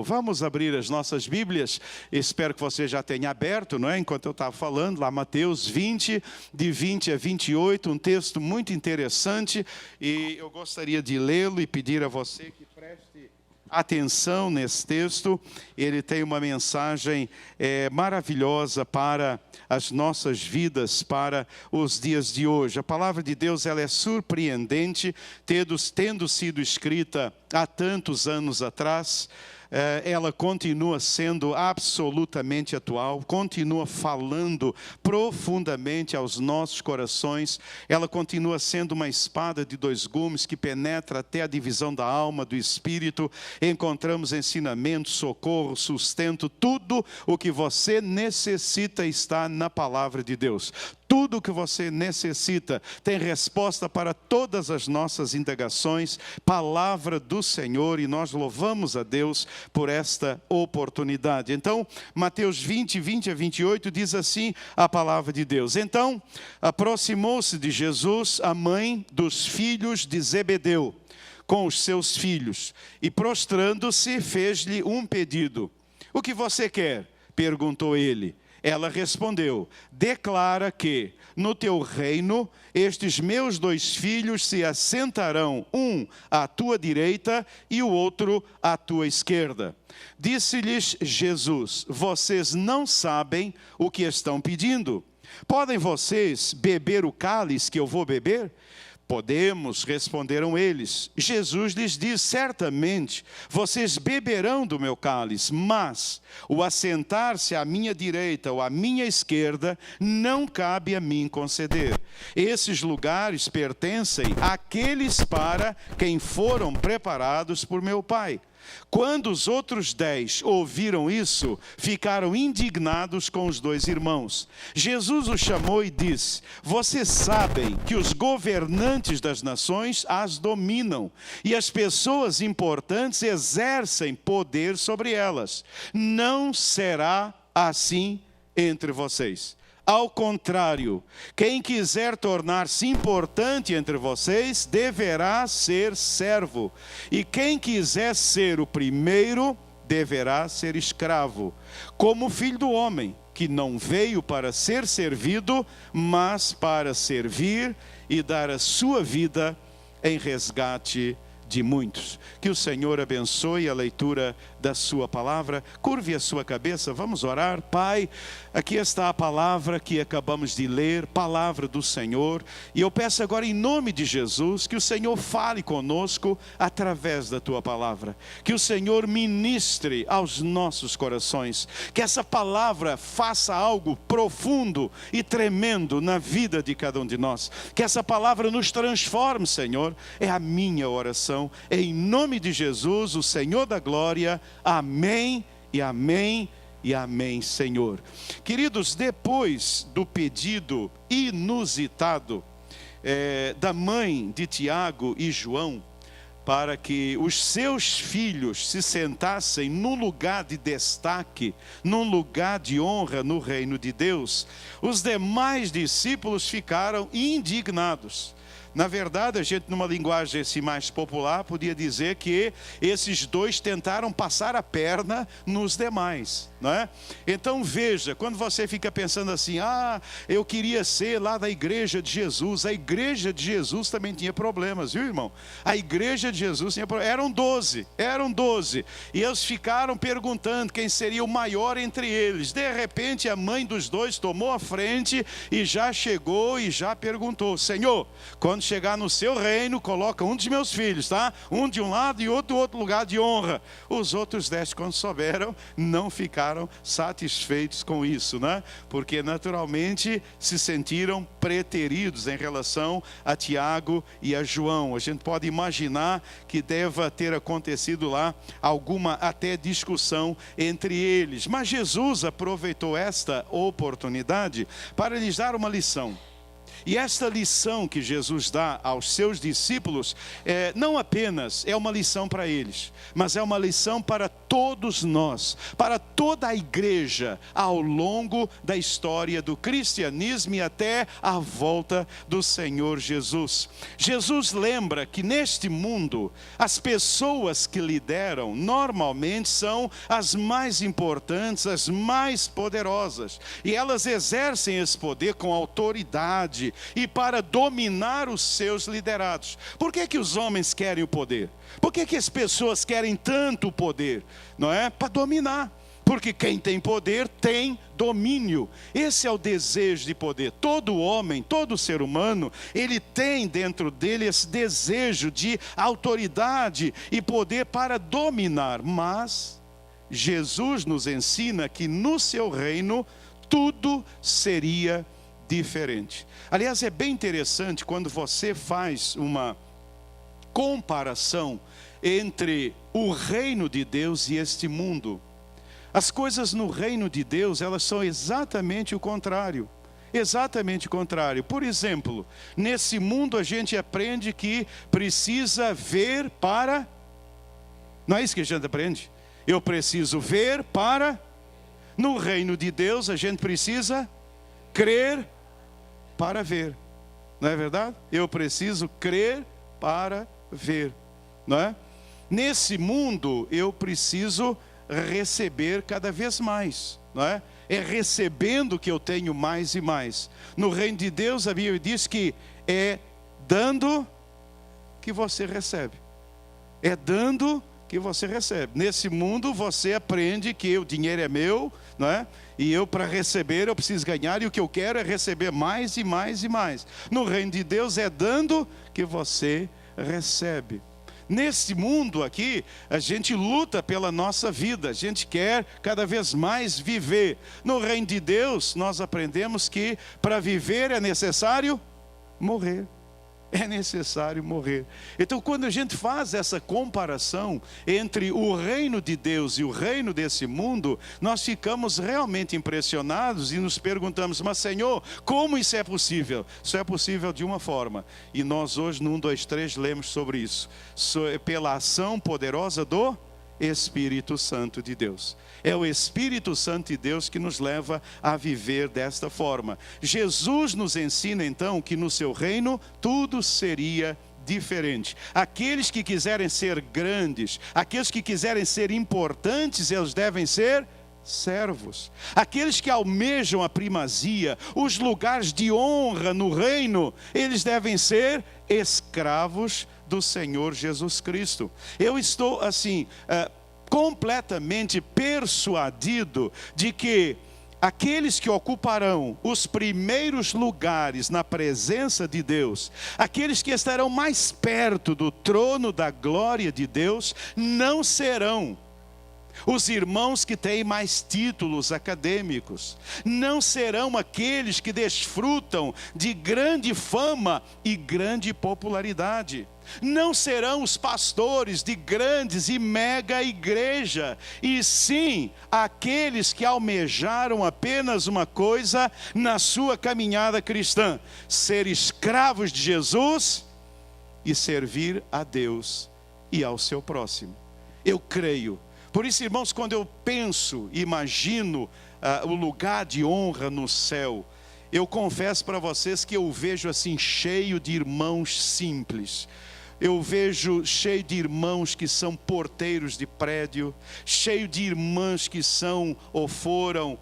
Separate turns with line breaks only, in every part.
Vamos abrir as nossas Bíblias, espero que você já tenha aberto, não é? Enquanto eu estava falando, lá Mateus 20, de 20 a 28, um texto muito interessante, e eu gostaria de lê-lo e pedir a você que preste atenção nesse texto. Ele tem uma mensagem maravilhosa para as nossas vidas, para os dias de hoje. A palavra de Deus, ela é surpreendente, tendo sido escrita há tantos anos atrás. Ela continua sendo absolutamente atual, continua falando profundamente aos nossos corações. Ela continua sendo uma espada de dois gumes que penetra até a divisão da alma, do espírito. Encontramos ensinamento, socorro, sustento, tudo o que você necessita está na palavra de Deus. Tudo o que você necessita tem resposta para todas as nossas indagações, palavra do Senhor, e nós louvamos a Deus por esta oportunidade. Então, Mateus 20, 20 a 28 diz assim a palavra de Deus. Então, aproximou-se de Jesus a mãe dos filhos de Zebedeu, com os seus filhos, e prostrando-se, fez-lhe um pedido. O que você quer? Perguntou ele. Ela respondeu, declara que no teu reino estes meus dois filhos se assentarão, um à tua direita e o outro à tua esquerda. Disse-lhes Jesus, vocês não sabem o que estão pedindo. Podem vocês beber o cálice que eu vou beber? Podemos, responderam eles. Jesus lhes disse, certamente, vocês beberão do meu cálice, mas o assentar-se à minha direita ou à minha esquerda, não cabe a mim conceder. Esses lugares pertencem àqueles para quem foram preparados por meu Pai. Quando os outros 10 ouviram isso, ficaram indignados com os dois irmãos. Jesus os chamou e disse, vocês sabem que os governantes das nações as dominam, e as pessoas importantes exercem poder sobre elas. Não será assim entre vocês. Ao contrário, quem quiser tornar-se importante entre vocês, deverá ser servo. E quem quiser ser o primeiro, deverá ser escravo. Como o Filho do Homem, que não veio para ser servido, mas para servir e dar a sua vida em resgate de muitos. Que o Senhor abençoe a leitura da sua palavra. Curve a sua cabeça, vamos orar. Pai, aqui está a palavra que acabamos de ler, palavra do Senhor, e eu peço agora em nome de Jesus, que o Senhor fale conosco através da tua palavra, que o Senhor ministre aos nossos corações, que essa palavra faça algo profundo e tremendo na vida de cada um de nós, que essa palavra nos transforme, Senhor, é a minha oração, em nome de Jesus, o Senhor da glória. Amém e amém e amém, Senhor. Queridos, depois do pedido inusitado da mãe de Tiago e João, para que os seus filhos se sentassem num lugar de destaque, num lugar de honra no reino de Deus, os demais discípulos ficaram indignados. Na verdade, a gente, numa linguagem assim mais popular, podia dizer que esses dois tentaram passar a perna nos demais, não é? Então veja, quando você fica pensando assim, eu queria ser lá da igreja de Jesus. A igreja de Jesus também tinha problemas, viu, irmão? A igreja de Jesus tinha problemas. Eram 12. E eles ficaram perguntando quem seria o maior entre eles. De repente, a mãe dos dois tomou a frente e já chegou e já perguntou, Senhor, quando chegar no seu reino, coloca um dos meus filhos, tá? Um de um lado e outro do outro lugar de honra. Os outros 10, quando souberam, não ficaram satisfeitos com isso, né? Porque naturalmente se sentiram preteridos em relação a Tiago e a João. A gente pode imaginar que deva ter acontecido lá alguma até discussão entre eles. Mas Jesus aproveitou esta oportunidade para lhes dar uma lição. E esta lição que Jesus dá aos seus discípulos, não apenas é uma lição para eles, mas é uma lição para todos nós, para toda a igreja, ao longo da história do cristianismo e até a volta do Senhor Jesus. Jesus lembra que neste mundo, as pessoas que lideram normalmente são as mais importantes, as mais poderosas, e elas exercem esse poder com autoridade e para dominar os seus liderados. Por que os homens querem o poder? Por que as pessoas querem tanto poder? Não é? Para dominar. Porque quem tem poder tem domínio. Esse é o desejo de poder. Todo homem, todo ser humano, ele tem dentro dele esse desejo de autoridade e poder para dominar. Mas Jesus nos ensina que no seu reino tudo seria diferente. Aliás, é bem interessante quando você faz uma comparação entre o reino de Deus e este mundo. As coisas no reino de Deus, elas são exatamente o contrário. Exatamente o contrário. Por exemplo, nesse mundo a gente aprende que precisa ver para... Não é isso que a gente aprende? Eu preciso ver para... No reino de Deus a gente precisa crer para ver. Não é verdade? Eu preciso crer para ver. Não é? Nesse mundo eu preciso receber cada vez mais, não é? É recebendo que eu tenho mais e mais. No reino de Deus a Bíblia diz que é dando que você recebe. É dando que você recebe. Nesse mundo você aprende que o dinheiro é meu, não é? E eu, para receber, eu preciso ganhar, e o que eu quero é receber mais e mais e mais. No reino de Deus é dando que você recebe. Nesse mundo aqui, a gente luta pela nossa vida, a gente quer cada vez mais viver. No reino de Deus, nós aprendemos que para viver é necessário morrer. É necessário morrer. Então, quando a gente faz essa comparação entre o reino de Deus e o reino desse mundo, nós ficamos realmente impressionados e nos perguntamos: mas Senhor, como isso é possível? Isso é possível de uma forma, e nós hoje no 1, 2, 3 lemos sobre isso, pela ação poderosa do Espírito Santo de Deus. É o Espírito Santo de Deus que nos leva a viver desta forma. Jesus nos ensina então que no seu reino tudo seria diferente. Aqueles que quiserem ser grandes, aqueles que quiserem ser importantes, eles devem ser servos. Aqueles que almejam a primazia, os lugares de honra no reino, eles devem ser escravos do Senhor Jesus Cristo. Eu estou assim completamente persuadido de que aqueles que ocuparão os primeiros lugares na presença de Deus, aqueles que estarão mais perto do trono da glória de Deus, não serão os irmãos que têm mais títulos acadêmicos, não serão aqueles que desfrutam de grande fama e grande popularidade, não serão os pastores de grandes e mega igreja, e sim aqueles que almejaram apenas uma coisa na sua caminhada cristã: ser escravos de Jesus e servir a Deus e ao seu próximo. Eu creio. Por isso, irmãos, quando eu penso, imagino o lugar de honra no céu, eu confesso para vocês que eu vejo assim cheio de irmãos simples. Eu vejo cheio de irmãos que são porteiros de prédio, cheio de irmãs que são ou foram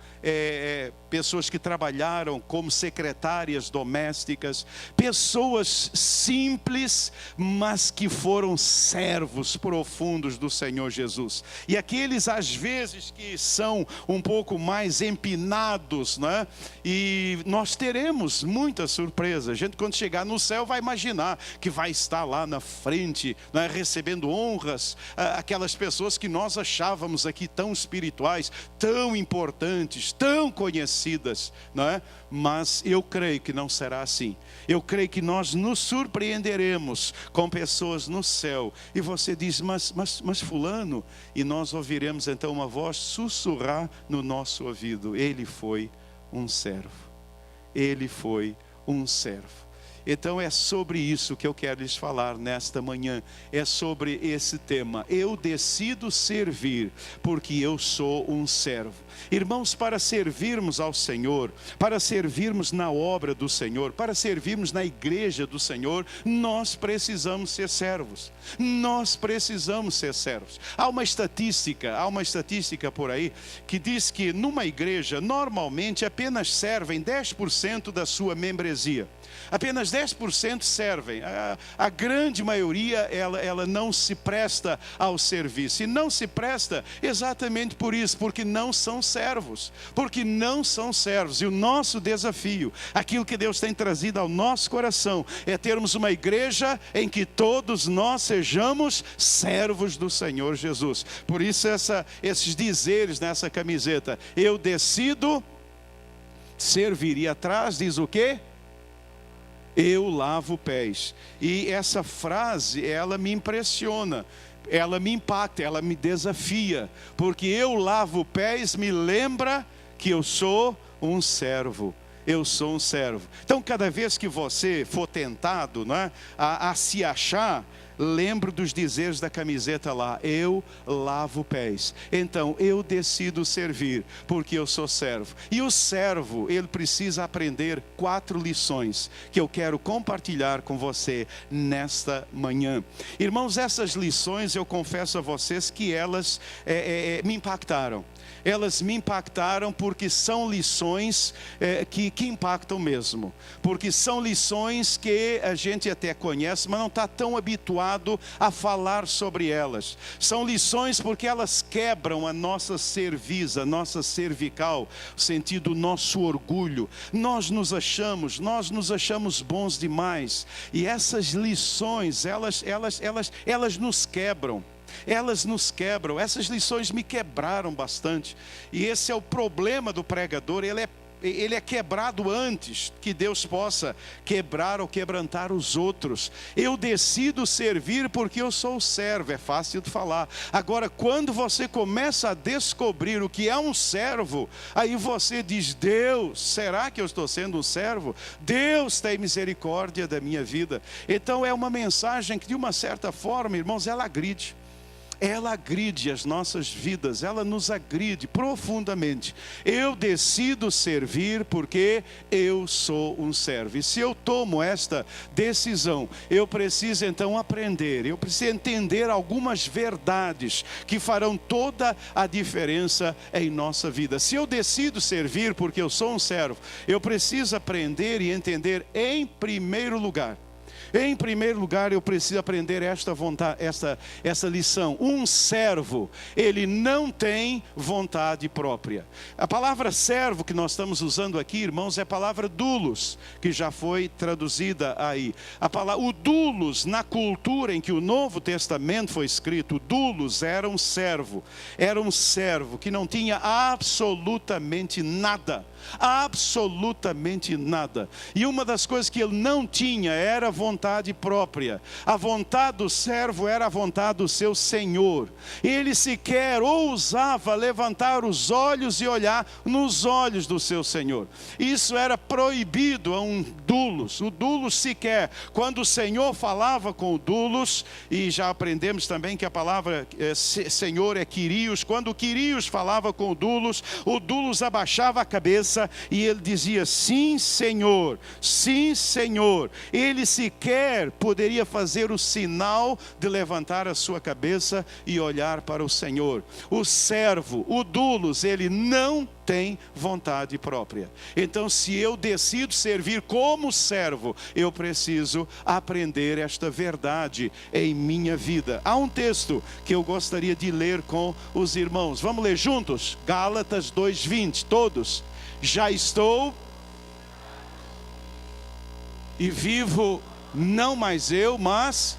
pessoas que trabalharam como secretárias domésticas, pessoas simples, mas que foram servos profundos do Senhor Jesus. E aqueles às vezes que são um pouco mais empinados, né? E nós teremos muita surpresa. A gente, quando chegar no céu, vai imaginar que vai estar lá na frente, né, recebendo honras, aquelas pessoas que nós achávamos aqui tão espirituais, tão importantes, tão conhecidas, não é? Mas eu creio que não será assim. Eu creio que nós nos surpreenderemos com pessoas no céu. E você diz: mas fulano, e nós ouviremos então uma voz sussurrar no nosso ouvido: ele foi um servo, ele foi um servo. Então é sobre isso que eu quero lhes falar nesta manhã. É sobre esse tema. Eu decido servir porque eu sou um servo. Irmãos, para servirmos ao Senhor, para servirmos na obra do Senhor, para servirmos na igreja do Senhor, nós precisamos ser servos. Nós precisamos ser servos. Há uma estatística por aí que diz que numa igreja normalmente apenas servem 10% da sua membresia. Apenas 10% servem. A grande maioria, ela não se presta ao serviço. E não se presta exatamente por isso, porque não são servos. Porque não são servos. E o nosso desafio, aquilo que Deus tem trazido ao nosso coração, é termos uma igreja em que todos nós sejamos servos do Senhor Jesus. Por isso esses dizeres nessa camiseta: eu decido servir. E atrás diz o quê? Eu lavo pés. E essa frase, ela me impressiona, ela me impacta, ela me desafia, porque eu lavo pés me lembra que eu sou um servo. Eu sou um servo. Então, cada vez que você for tentado, né, a se achar, lembro dos dizeres da camiseta lá: eu lavo pés. Então eu decido servir porque eu sou servo. E o servo, ele precisa aprender 4 lições que eu quero compartilhar com você nesta manhã. Irmãos, essas lições, eu confesso a vocês que elas me impactaram. Elas me impactaram porque são lições que impactam mesmo. Porque são lições que a gente até conhece, mas não está tão habituado a falar sobre elas. São lições porque elas quebram a nossa cerviz, a nossa cervical, o sentido do nosso orgulho. Nós nos achamos bons demais. E essas lições, elas nos quebram. Elas nos quebram. Essas lições me quebraram bastante. E esse é o problema do pregador. Ele é quebrado antes que Deus possa quebrar ou quebrantar os outros. Eu decido servir porque eu sou servo. É fácil de falar. Agora, quando você começa a descobrir o que é um servo, aí você diz: Deus, será que eu estou sendo um servo? Deus tem misericórdia da minha vida. Então é uma mensagem que, de uma certa forma, irmãos, ela agride. Ela agride as nossas vidas, ela nos agride profundamente. Eu decido servir porque eu sou um servo. E se eu tomo esta decisão, eu preciso então aprender, eu preciso entender algumas verdades que farão toda a diferença em nossa vida. Se eu decido servir porque eu sou um servo, eu preciso aprender e entender em primeiro lugar. Em primeiro lugar, eu preciso aprender essa lição. Um servo, ele não tem vontade própria. A palavra servo que nós estamos usando aqui, irmãos, é a palavra doulos, que já foi traduzida aí. O doulos, na cultura em que o Novo Testamento foi escrito, o doulos era um servo que não tinha absolutamente nada. Absolutamente nada. E uma das coisas que ele não tinha era vontade própria. A vontade do servo era a vontade do seu senhor. Ele sequer ousava levantar os olhos e olhar nos olhos do seu senhor. Isso era proibido a um doulos. O doulos sequer, quando o Senhor falava com o doulos, e já aprendemos também que a palavra senhor é Quirios. Quando o Quirios falava com o doulos abaixava a cabeça e ele dizia: sim, Senhor, sim, Senhor. Ele sequer poderia fazer o sinal de levantar a sua cabeça e olhar para o Senhor. O servo, o doulos, ele não tem vontade própria. Então, se eu decido servir como servo, eu preciso aprender esta verdade em minha vida. Há um texto que eu gostaria de ler com os irmãos. Vamos ler juntos? Gálatas 2:20, todos. Já estou e vivo não mais eu, mas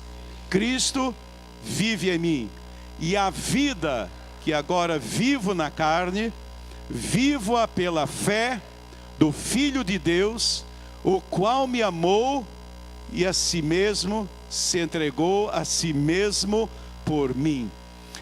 Cristo vive em mim. E a vida que agora vivo na carne, vivo-a pela fé do Filho de Deus, o qual me amou e a si mesmo se entregou a si mesmo por mim.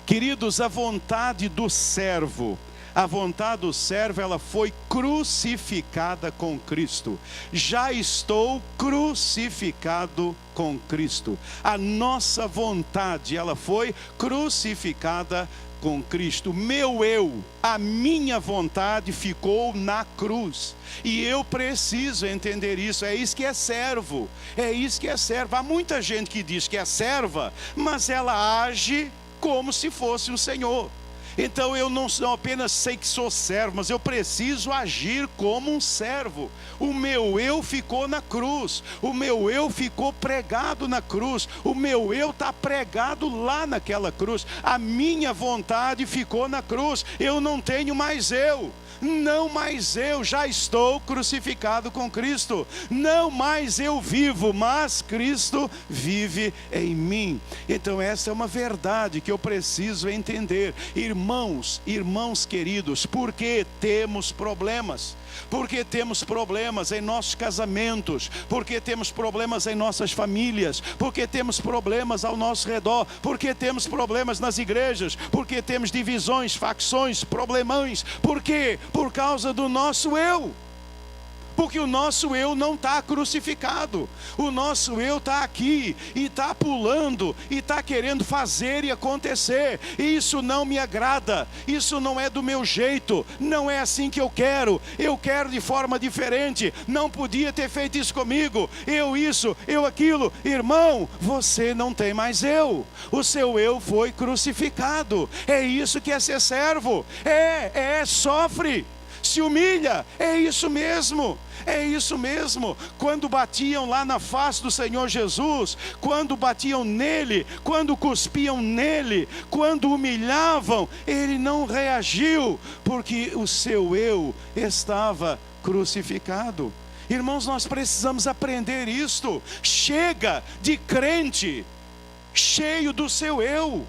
Queridos, a vontade do servo, A vontade do servo, ela foi crucificada com Cristo. Já estou crucificado com Cristo. A nossa vontade, ela foi crucificada com Cristo. Meu eu, a minha vontade ficou na cruz. E eu preciso entender isso. É isso que é servo. É isso que é servo. Há muita gente que diz que é serva, mas ela age como se fosse um senhor. Então eu não apenas sei que sou servo, mas eu preciso agir como um servo. O meu eu ficou na cruz, o meu eu ficou pregado na cruz, o meu eu está pregado lá naquela cruz. A minha vontade ficou na cruz, eu não tenho mais eu. Não mais eu, já estou crucificado com Cristo. Não mais eu vivo, mas Cristo vive em mim. Então essa é uma verdade que eu preciso entender. Irmãos queridos, por que temos problemas? Porque temos problemas em nossos casamentos, porque temos problemas em nossas famílias, porque temos problemas ao nosso redor, porque temos problemas nas igrejas, porque temos divisões, facções, problemões. Por quê? Por causa do nosso eu. Porque o nosso eu não está crucificado. O nosso eu está aqui e está pulando e está querendo fazer e acontecer. E isso não me agrada. Isso não é do meu jeito. Não é assim que eu quero. Eu quero de forma diferente. Não podia ter feito isso comigo. Eu isso, eu aquilo. Irmão, você não tem mais eu. O seu eu foi crucificado. É isso que é ser servo. Sofre. Se humilha, é isso mesmo, Quando batiam lá na face do Senhor Jesus, quando batiam nele, quando cuspiam nele, quando humilhavam, ele não reagiu, porque o seu eu estava crucificado. Irmãos, nós precisamos aprender isto. Chega de crente cheio do seu eu.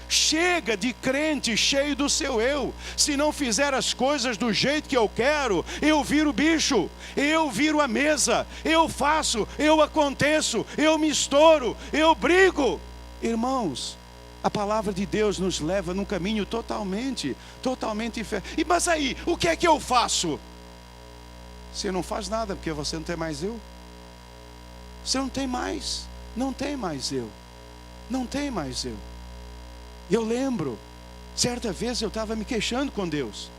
Chega de crente cheio do seu eu. Se não fizer as coisas do jeito que eu quero, eu viro bicho, eu viro a mesa, eu faço, eu aconteço, eu me estouro, eu brigo. Irmãos, a palavra de Deus nos leva num caminho totalmente diferente. Mas aí, o que é que eu faço? Você não faz nada, porque você não tem mais eu. Você não tem mais eu. Não tem mais eu. Eu lembro, certa vez eu estava me queixando com Deus.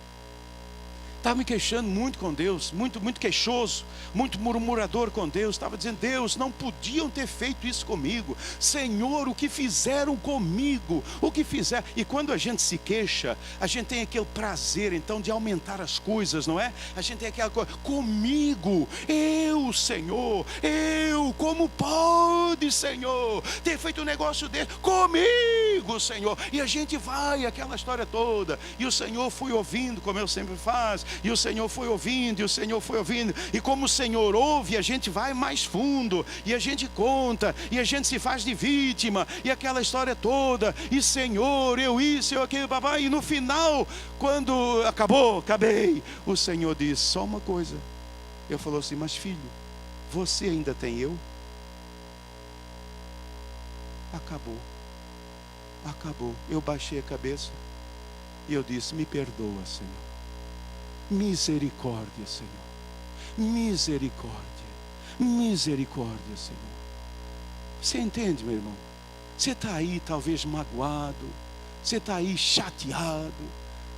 Estava me queixando muito com Deus, muito queixoso, muito murmurador com Deus. Estava dizendo: Deus, não podiam ter feito isso comigo. Senhor, o que fizeram comigo? O que fizeram? E quando a gente se queixa, a gente tem aquele prazer então de aumentar as coisas, não é? A gente tem aquela coisa: comigo, eu, Senhor, eu, como pode, Senhor, ter feito um negócio desse? Comigo, Senhor. E a gente vai, aquela história toda. E o Senhor foi ouvindo, como eu sempre faço. E o Senhor foi ouvindo, e como o Senhor ouve, a gente vai mais fundo, e a gente conta, e a gente se faz de vítima, e aquela história toda, e Senhor, eu isso, eu aquilo, papai. E no final, quando acabei, o Senhor disse só uma coisa. Eu falou assim: mas filho, você ainda tem eu? Acabou. Eu baixei a cabeça e eu disse: me perdoa, Senhor. Misericórdia, Senhor. Misericórdia, Senhor. Você entende, meu irmão? Você está aí talvez magoado, você está aí chateado,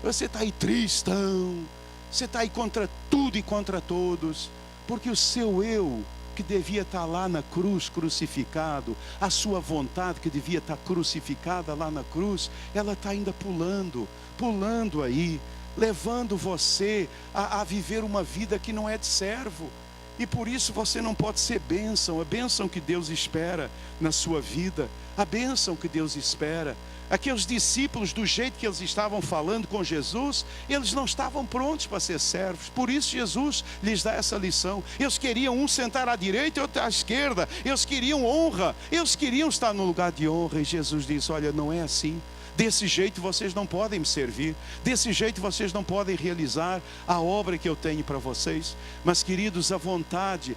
você está aí tristão, você está aí contra tudo e contra todos, porque o seu eu, que devia estar lá na cruz crucificado, a sua vontade que devia estar crucificada lá na cruz, ela está ainda pulando aí, levando você a viver uma vida que não é de servo. E por isso você não pode ser bênção, a bênção que Deus espera na sua vida, a bênção que Deus espera. Aqueles discípulos, do jeito que eles estavam falando com Jesus, eles não estavam prontos para ser servos. Por isso Jesus lhes dá essa lição. Eles queriam um sentar à direita e outro à esquerda. Eles queriam honra, eles queriam estar no lugar de honra. E Jesus diz: olha, não é assim. Desse jeito vocês não podem me servir, desse jeito vocês não podem realizar a obra que eu tenho para vocês. Mas queridos, a vontade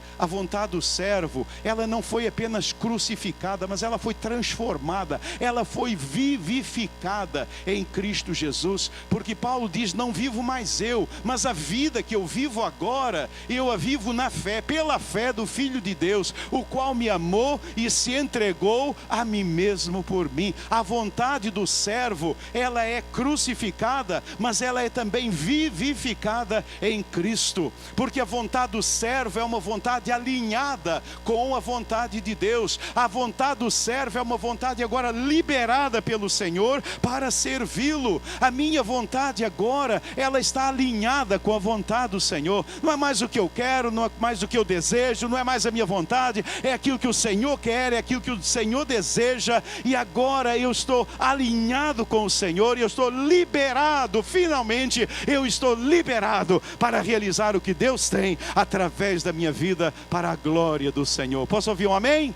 do servo, ela não foi apenas crucificada, mas ela foi transformada, ela foi vivificada em Cristo Jesus, porque Paulo diz: não vivo mais eu, mas a vida que eu vivo agora, eu a vivo na fé, pela fé do Filho de Deus, o qual me amou e se entregou a mim mesmo por mim. A vontade do servo, ela é crucificada, mas ela é também vivificada em Cristo, porque a vontade do servo é uma vontade alinhada com a vontade de Deus. A vontade do servo é uma vontade agora liberada pelo Senhor para servi-lo. A minha vontade agora, ela está alinhada com a vontade do Senhor. Não é mais o que eu quero, não é mais o que eu desejo, não é mais a minha vontade, é aquilo que o Senhor quer, é aquilo que o Senhor deseja. E agora eu estou alinhado com o Senhor, e eu estou liberado, finalmente eu estou liberado para realizar o que Deus tem através da minha vida, para a glória do Senhor. Posso ouvir um amém?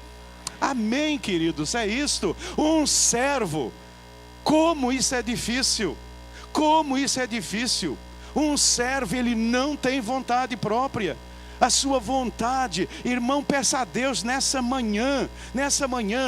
Amém, queridos, é isto. Um servo, como isso é difícil, como isso é difícil. Um servo, ele não tem vontade própria. A sua vontade, irmão, peça a Deus nessa manhã,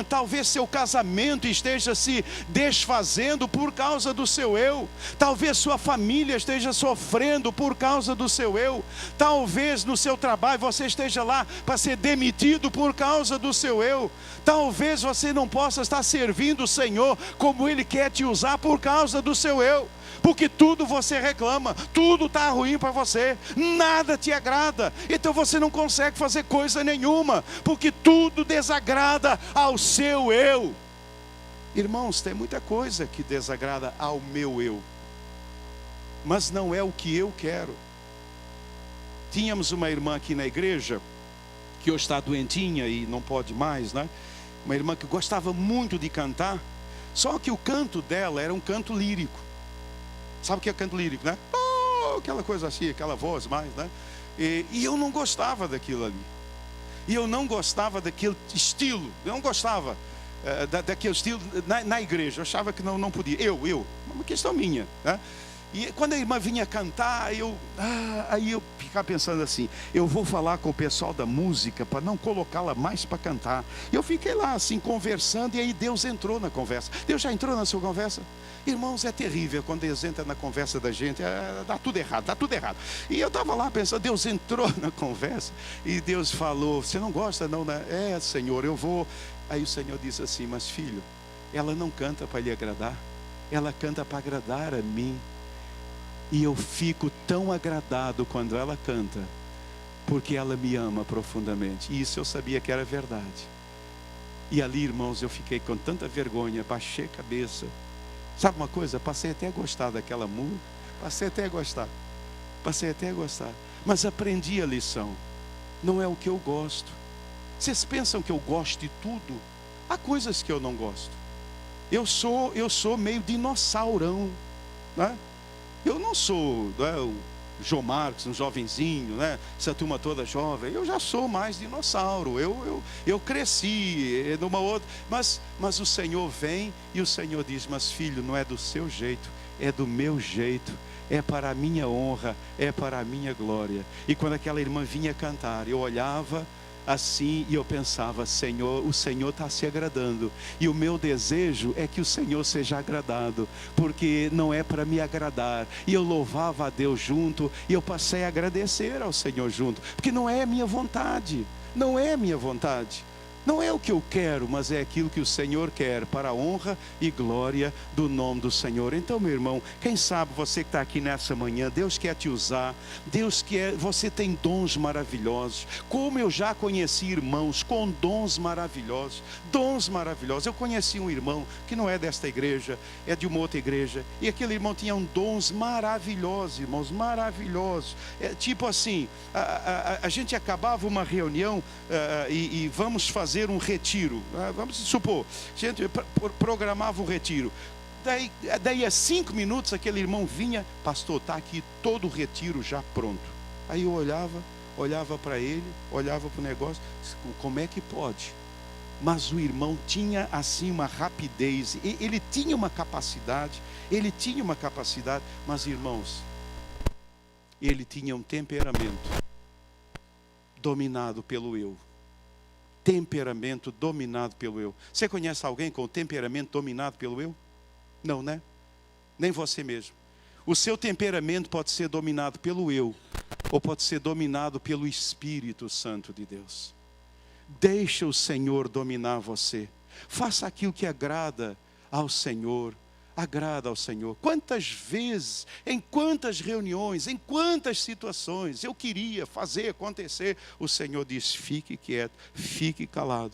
talvez seu casamento esteja se desfazendo por causa do seu eu, talvez sua família esteja sofrendo por causa do seu eu, talvez no seu trabalho você esteja lá para ser demitido por causa do seu eu, talvez você não possa estar servindo o Senhor como Ele quer te usar por causa do seu eu. Porque tudo você reclama, tudo está ruim para você, nada te agrada, então você não consegue fazer coisa nenhuma, porque tudo desagrada ao seu eu. Irmãos, tem muita coisa que desagrada ao meu eu, mas não é o que eu quero. Tínhamos uma irmã aqui na igreja, que hoje está doentinha e não pode mais, né? Uma irmã que gostava muito de cantar, só que o canto dela era um canto lírico. Sabe o que é canto lírico, né? Oh, aquela coisa assim, aquela voz mais, né? E eu não gostava daquilo ali. E eu não gostava daquele estilo. Eu não gostava daquele estilo na igreja. Eu achava que não podia. Uma questão minha, né? E quando a irmã vinha cantar, aí eu ficava pensando assim: eu vou falar com o pessoal da música para não colocá-la mais para cantar. E eu fiquei lá assim conversando, e aí Deus entrou na conversa. Deus já entrou na sua conversa? Irmãos, é terrível quando Deus entra na conversa da gente, dá tudo errado. E eu estava lá pensando, Deus entrou na conversa, e Deus falou: você não gosta não, né? Senhor, eu vou. Aí o Senhor disse assim: mas filho, ela não canta para lhe agradar, ela canta para agradar a mim. E eu fico tão agradado quando ela canta, porque ela me ama profundamente. E isso eu sabia que era verdade. E ali, irmãos, eu fiquei com tanta vergonha, baixei a cabeça. Sabe uma coisa? Passei até a gostar daquela música. Passei até a gostar. Mas aprendi a lição. Não é o que eu gosto. Vocês pensam que eu gosto de tudo? Há coisas que eu não gosto. Eu sou meio dinossaurão, né? Eu não sou, né, o João Marcos, um jovenzinho, né? Essa turma toda jovem. Eu já sou mais dinossauro. Eu cresci numa outra. Mas o Senhor vem e o Senhor diz: mas filho, não é do seu jeito, é do meu jeito. É para a minha honra, é para a minha glória. E quando aquela irmã vinha cantar, eu olhava assim e eu pensava: Senhor, o Senhor está se agradando, e o meu desejo é que o Senhor seja agradado, porque não é para me agradar. E eu louvava a Deus junto, e eu passei a agradecer ao Senhor junto, porque não é a minha vontade, não é a minha vontade. Não é o que eu quero, mas é aquilo que o Senhor quer, para a honra e glória do nome do Senhor. Então, meu irmão, quem sabe você que está aqui nessa manhã, Deus quer te usar, você tem dons maravilhosos. Como eu já conheci irmãos com dons maravilhosos. Eu conheci um irmão que não é desta igreja, é de uma outra igreja, e aquele irmão tinha dons maravilhosos, irmãos, maravilhosos. Tipo assim, a gente acabava uma reunião e vamos fazer um retiro, vamos supor, a gente programava um retiro, daí a 5 minutos aquele irmão vinha: pastor, está aqui todo o retiro já pronto. Aí eu olhava para ele, olhava para o negócio: como é que pode? Mas o irmão tinha assim uma rapidez, ele tinha uma capacidade, mas irmãos, ele tinha um temperamento dominado pelo eu. Temperamento dominado pelo eu. Você conhece alguém com temperamento dominado pelo eu? Não, né? Nem você mesmo. O seu temperamento pode ser dominado pelo eu, ou pode ser dominado pelo Espírito Santo de Deus. Deixa o Senhor dominar você. Faça aquilo que agrada ao Senhor. Agrada ao Senhor. Quantas vezes, em quantas reuniões, em quantas situações eu queria fazer acontecer, o Senhor diz: fique quieto, fique calado.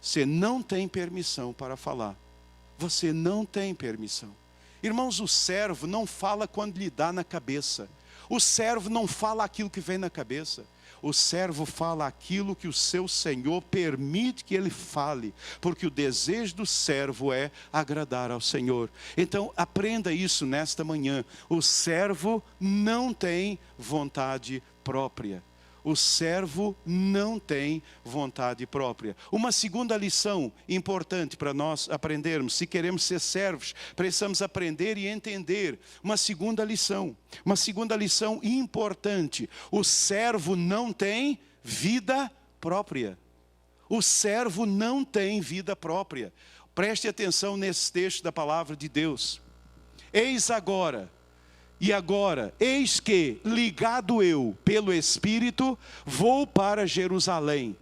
Você não tem permissão para falar. Você não tem permissão. Irmãos, o servo não fala quando lhe dá na cabeça. O servo não fala aquilo que vem na cabeça. O servo fala aquilo que o seu Senhor permite que ele fale, porque o desejo do servo é agradar ao Senhor. Então aprenda isso nesta manhã. O servo não tem vontade própria. O servo não tem vontade própria. Uma segunda lição importante para nós aprendermos, se queremos ser servos, precisamos aprender e entender. Uma segunda lição importante. O servo não tem vida própria. O servo não tem vida própria. Preste atenção nesse texto da palavra de Deus. Eis agora que, ligado eu pelo Espírito, vou para Jerusalém.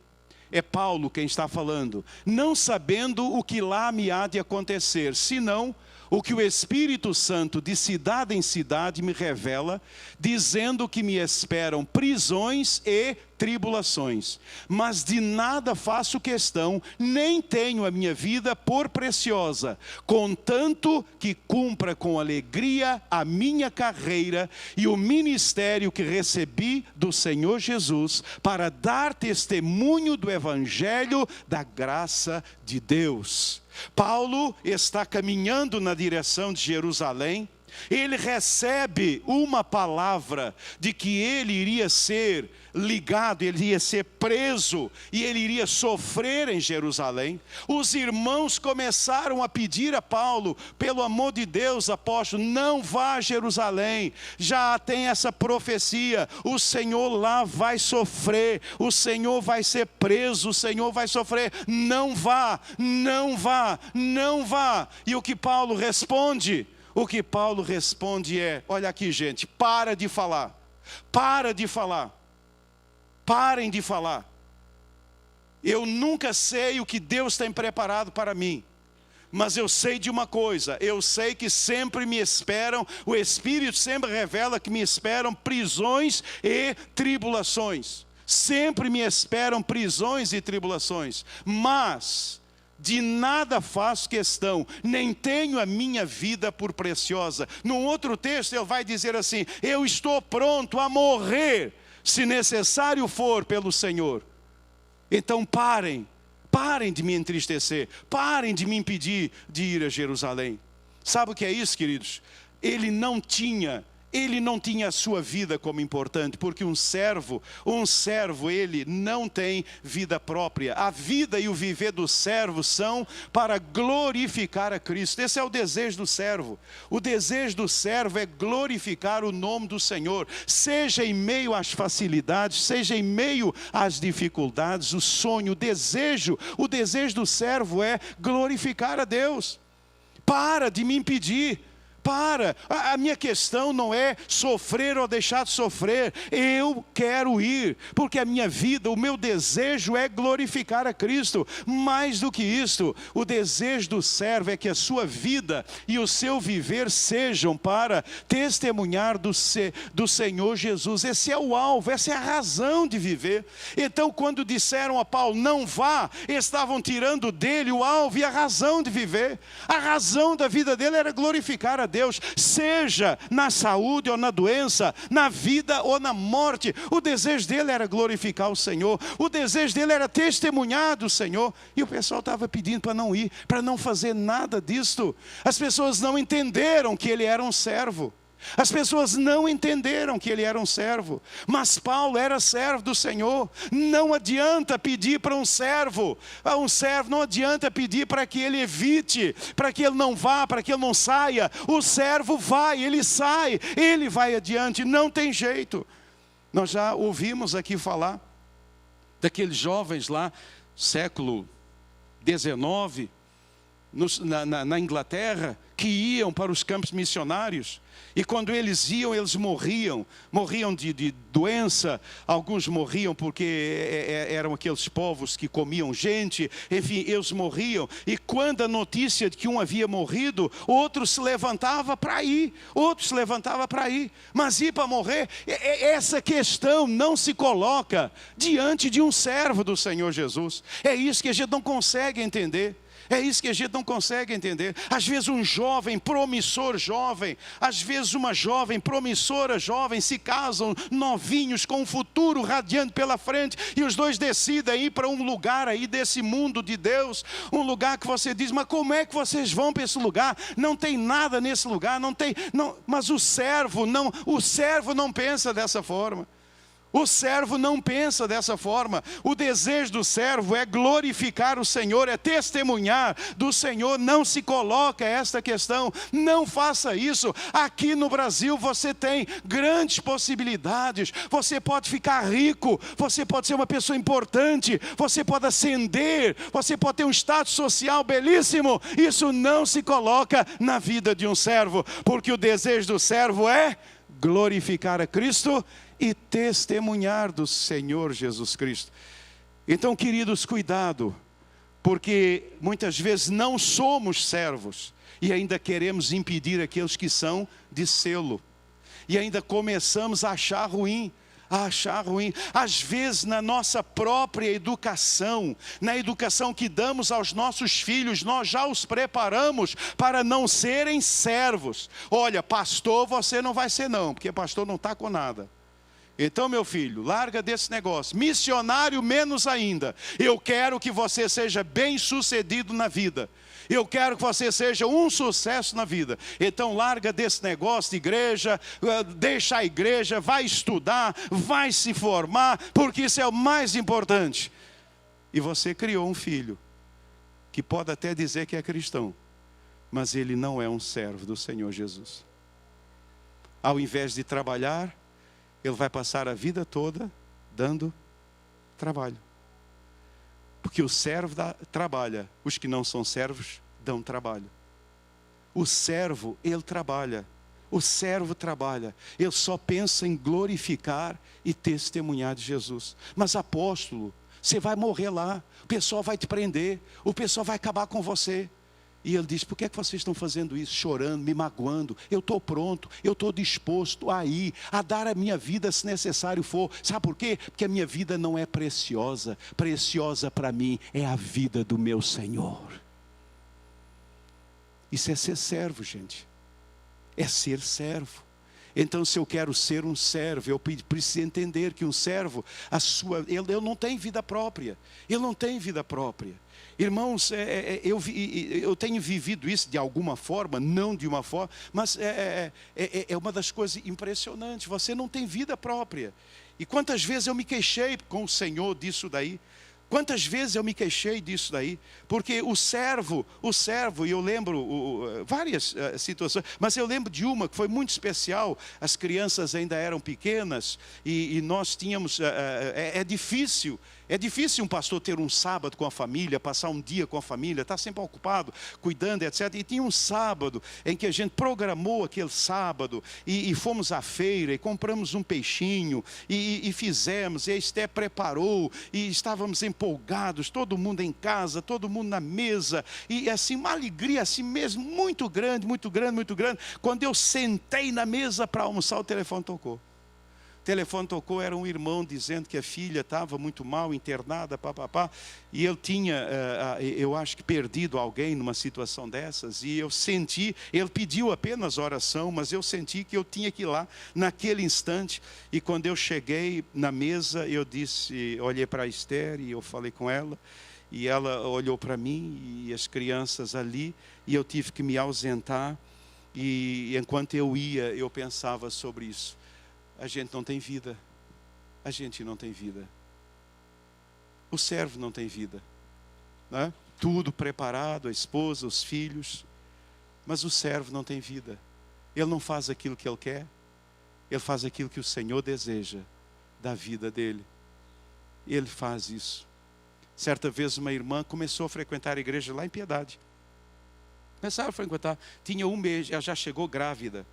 É Paulo quem está falando. Não sabendo o que lá me há de acontecer, senão o que o Espírito Santo de cidade em cidade me revela, dizendo que me esperam prisões e tribulações. Mas de nada faço questão, nem tenho a minha vida por preciosa, contanto que cumpra com alegria a minha carreira e o ministério que recebi do Senhor Jesus, para dar testemunho do Evangelho da graça de Deus. Paulo está caminhando na direção de Jerusalém. Ele recebe uma palavra de que ele iria ser ligado, ele iria ser preso e ele iria sofrer em Jerusalém. Os irmãos começaram a pedir a Paulo: pelo amor de Deus, apóstolo, não vá a Jerusalém, já tem essa profecia, o Senhor lá vai sofrer, o Senhor vai ser preso, o Senhor vai sofrer, não vá, não vá, não vá. E o que Paulo responde? O que Paulo responde é: olha aqui, gente, para de falar, parem de falar. Eu nunca sei o que Deus tem preparado para mim, mas eu sei de uma coisa, eu sei que sempre me esperam, o Espírito sempre revela que me esperam prisões e tribulações, sempre me esperam prisões e tribulações, mas de nada faço questão, nem tenho a minha vida por preciosa. Num outro texto ele vai dizer assim: eu estou pronto a morrer, se necessário for, pelo Senhor. Então parem de me entristecer, parem de me impedir de ir a Jerusalém. Sabe o que é isso, queridos? Ele não tinha a sua vida como importante, porque um servo, ele não tem vida própria. A vida e o viver do servo são para glorificar a Cristo. Esse é o desejo do servo. O desejo do servo é glorificar o nome do Senhor, seja em meio às facilidades, seja em meio às dificuldades. O desejo do servo é glorificar a Deus. Para de me impedir. A minha questão não é sofrer ou deixar de sofrer. Eu quero ir, porque a minha vida, o meu desejo é glorificar a Cristo. Mais do que isto, o desejo do servo é que a sua vida e o seu viver sejam para testemunhar do Senhor Jesus. Esse é o alvo, essa é a razão de viver. Então, quando disseram a Paulo: não vá, estavam tirando dele o alvo e a razão de viver. A razão da vida dele era glorificar a Deus, seja na saúde ou na doença, na vida ou na morte. O desejo dele era glorificar o Senhor, o desejo dele era testemunhar do Senhor. E o pessoal estava pedindo para não ir, para não fazer nada disto. As pessoas não entenderam que ele era um servo. As pessoas não entenderam que ele era um servo, mas Paulo era servo do Senhor. Não adianta pedir para um servo, não adianta pedir para que ele evite, para que ele não vá, para que ele não saia. O servo vai, ele sai, ele vai adiante, não tem jeito. Nós já ouvimos aqui falar daqueles jovens lá, século XIX, na Inglaterra, que iam para os campos missionários. E quando eles iam, eles morriam de doença. Alguns morriam porque eram aqueles povos que comiam gente. Enfim, eles morriam. E quando a notícia de que um havia morrido, outro se levantava para ir. Mas ir para morrer, essa questão não se coloca diante de um servo do Senhor Jesus. É isso que a gente não consegue entender. Às vezes um jovem, promissor jovem, às vezes uma jovem, promissora jovem, se casam novinhos, com um futuro radiante pela frente, e os dois decidem ir para um lugar aí desse mundo de Deus, um lugar que você diz, mas como é que vocês vão para esse lugar? Não tem nada nesse lugar, mas o servo não pensa dessa forma. O servo não pensa dessa forma. O desejo do servo é glorificar o Senhor, é testemunhar do Senhor. Não se coloca esta questão, não faça isso. Aqui no Brasil você tem grandes possibilidades. Você pode ficar rico, você pode ser uma pessoa importante, você pode ascender, você pode ter um status social belíssimo. Isso não se coloca na vida de um servo, porque o desejo do servo é glorificar a Cristo e testemunhar do Senhor Jesus Cristo. Então, queridos, cuidado, porque muitas vezes não somos servos e ainda queremos impedir aqueles que são de sê-lo. E ainda começamos a achar ruim. Às vezes na nossa própria educação, na educação que damos aos nossos filhos, nós já os preparamos para não serem servos. Olha, pastor você não vai ser não, porque pastor não está com nada. Então, meu filho, larga desse negócio. Missionário, menos ainda. Eu quero que você seja bem-sucedido na vida. Eu quero que você seja um sucesso na vida. Então, larga desse negócio de igreja, deixa a igreja, vai estudar, vai se formar, porque isso é o mais importante. E você criou um filho, que pode até dizer que é cristão, mas ele não é um servo do Senhor Jesus. Ao invés de trabalhar, ele vai passar a vida toda dando trabalho. Porque o servo trabalha, os que não são servos dão trabalho. O servo, ele trabalha. O servo trabalha. Ele só pensa em glorificar e testemunhar de Jesus. Mas apóstolo, você vai morrer lá, o pessoal vai te prender, o pessoal vai acabar com você. E ele diz, por que é que vocês estão fazendo isso? Chorando, me magoando. Eu estou pronto, eu estou disposto a ir, a dar a minha vida se necessário for. Sabe por quê? Porque a minha vida não é preciosa. Preciosa para mim é a vida do meu Senhor. Isso é ser servo, gente. É ser servo. Então, se eu quero ser um servo, eu preciso entender que um servo, ele não tem vida própria. Ele não tem vida própria. Irmãos, eu tenho vivido isso de alguma forma, não de uma forma, mas é uma das coisas impressionantes. Você não tem vida própria. E quantas vezes eu me queixei com o Senhor disso daí? Quantas vezes eu me queixei disso daí? Porque o servo, e eu lembro várias situações, mas eu lembro de uma que foi muito especial. As crianças ainda eram pequenas e nós tínhamos, é difícil um pastor ter um sábado com a família, passar um dia com a família, estar sempre ocupado, cuidando, etc. E tinha um sábado em que a gente programou aquele sábado e fomos à feira e compramos um peixinho e fizemos, e a Esté preparou e estávamos empolgados, todo mundo em casa, todo mundo na mesa, e assim, uma alegria assim mesmo, muito grande, muito grande, muito grande. Quando eu sentei na mesa para almoçar, o telefone tocou. O telefone tocou, era um irmão dizendo que a filha estava muito mal, internada, e ele tinha, eu acho que perdido alguém numa situação dessas, e eu senti, ele pediu apenas oração, mas eu senti que eu tinha que ir lá naquele instante. E quando eu cheguei na mesa, eu disse, olhei para a Esther e eu falei com ela, e ela olhou para mim e as crianças ali, e eu tive que me ausentar. E enquanto eu ia, eu pensava sobre isso. A gente não tem vida. A gente não tem vida. O servo não tem vida, né? Tudo preparado, a esposa, os filhos. Mas o servo não tem vida. Ele não faz aquilo que ele quer. Ele faz aquilo que o Senhor deseja da vida dele. Ele faz isso. Certa vez uma irmã começou a frequentar a igreja lá em Piedade. Começaram a frequentar. Tinha 1 mês, ela já chegou grávida.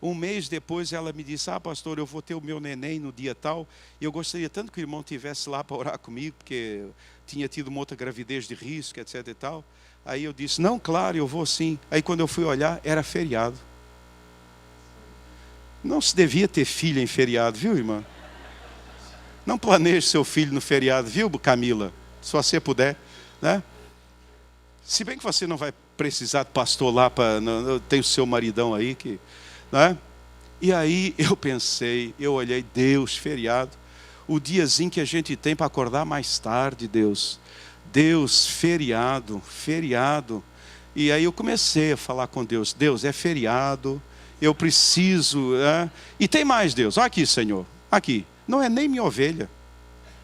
Um mês depois ela me disse: pastor, eu vou ter o meu neném no dia tal. E eu gostaria tanto que o irmão estivesse lá para orar comigo, porque tinha tido uma outra gravidez de risco, etc e tal. Aí eu disse: não, claro, eu vou sim. Aí quando eu fui olhar, era feriado. Não se devia ter filho em feriado, viu, irmã? Não planeje seu filho no feriado, viu, Camila? Se você puder, né? Se bem que você não vai precisar de pastor lá, tem o seu maridão aí, né? E aí eu pensei, eu olhei, Deus, feriado. O diazinho que a gente tem para acordar mais tarde, Deus, feriado. E aí eu comecei a falar com Deus: Deus, é feriado, eu preciso, né? E tem mais, Deus, aqui, Senhor, aqui, não é nem minha ovelha.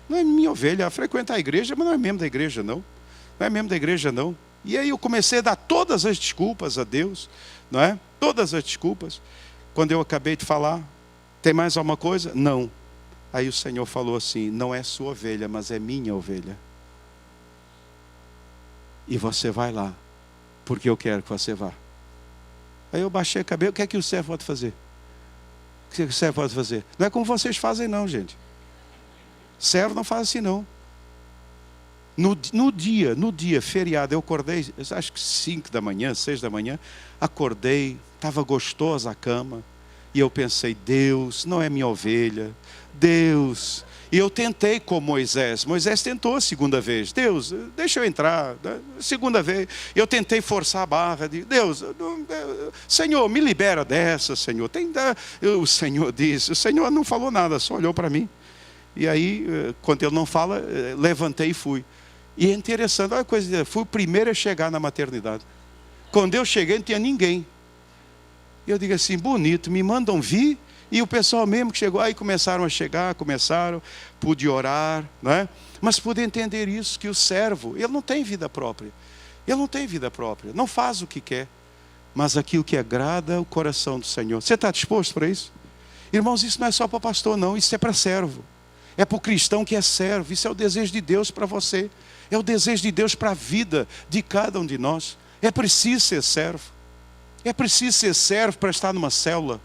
Não é minha ovelha, ela frequenta a igreja, mas não é membro da igreja, não. Não é membro da igreja, não. E aí eu comecei a dar todas as desculpas a Deus, não é? Todas as desculpas. Quando eu acabei de falar: tem mais alguma coisa? Não. Aí o Senhor falou assim: não é sua ovelha, mas é minha ovelha. E você vai lá, porque eu quero que você vá. Aí eu baixei a cabeça: o que é que o servo pode fazer? O que é que o servo pode fazer? Não é como vocês fazem não, gente. Servo não faz assim não. No dia, feriado, eu acordei, acho que 5 da manhã, 6 da manhã, acordei, estava gostosa a cama, e eu pensei: Deus, não é minha ovelha, Deus. E eu tentei com Moisés tentou a segunda vez: Deus, deixa eu entrar. Segunda vez, eu tentei forçar a barra, Deus, Senhor, me libera dessa, Senhor. O Senhor disse, o Senhor não falou nada, só olhou para mim. E aí, quando ele não fala, levantei e fui. E é interessante, olha a coisa, fui o primeiro a chegar na maternidade. Quando eu cheguei, não tinha ninguém. E eu digo assim: bonito, me mandam vir. E o pessoal mesmo que chegou, aí começaram a chegar, pude orar, né? Mas pude entender isso, que o servo, ele não tem vida própria. Não faz o que quer, mas aquilo que agrada o coração do Senhor. Você está disposto para isso? Irmãos, isso não é só para pastor não, isso é para servo. É para o cristão que é servo. Isso é o desejo de Deus para você. É o desejo de Deus para a vida de cada um de nós. É preciso ser servo. É preciso ser servo para estar numa célula.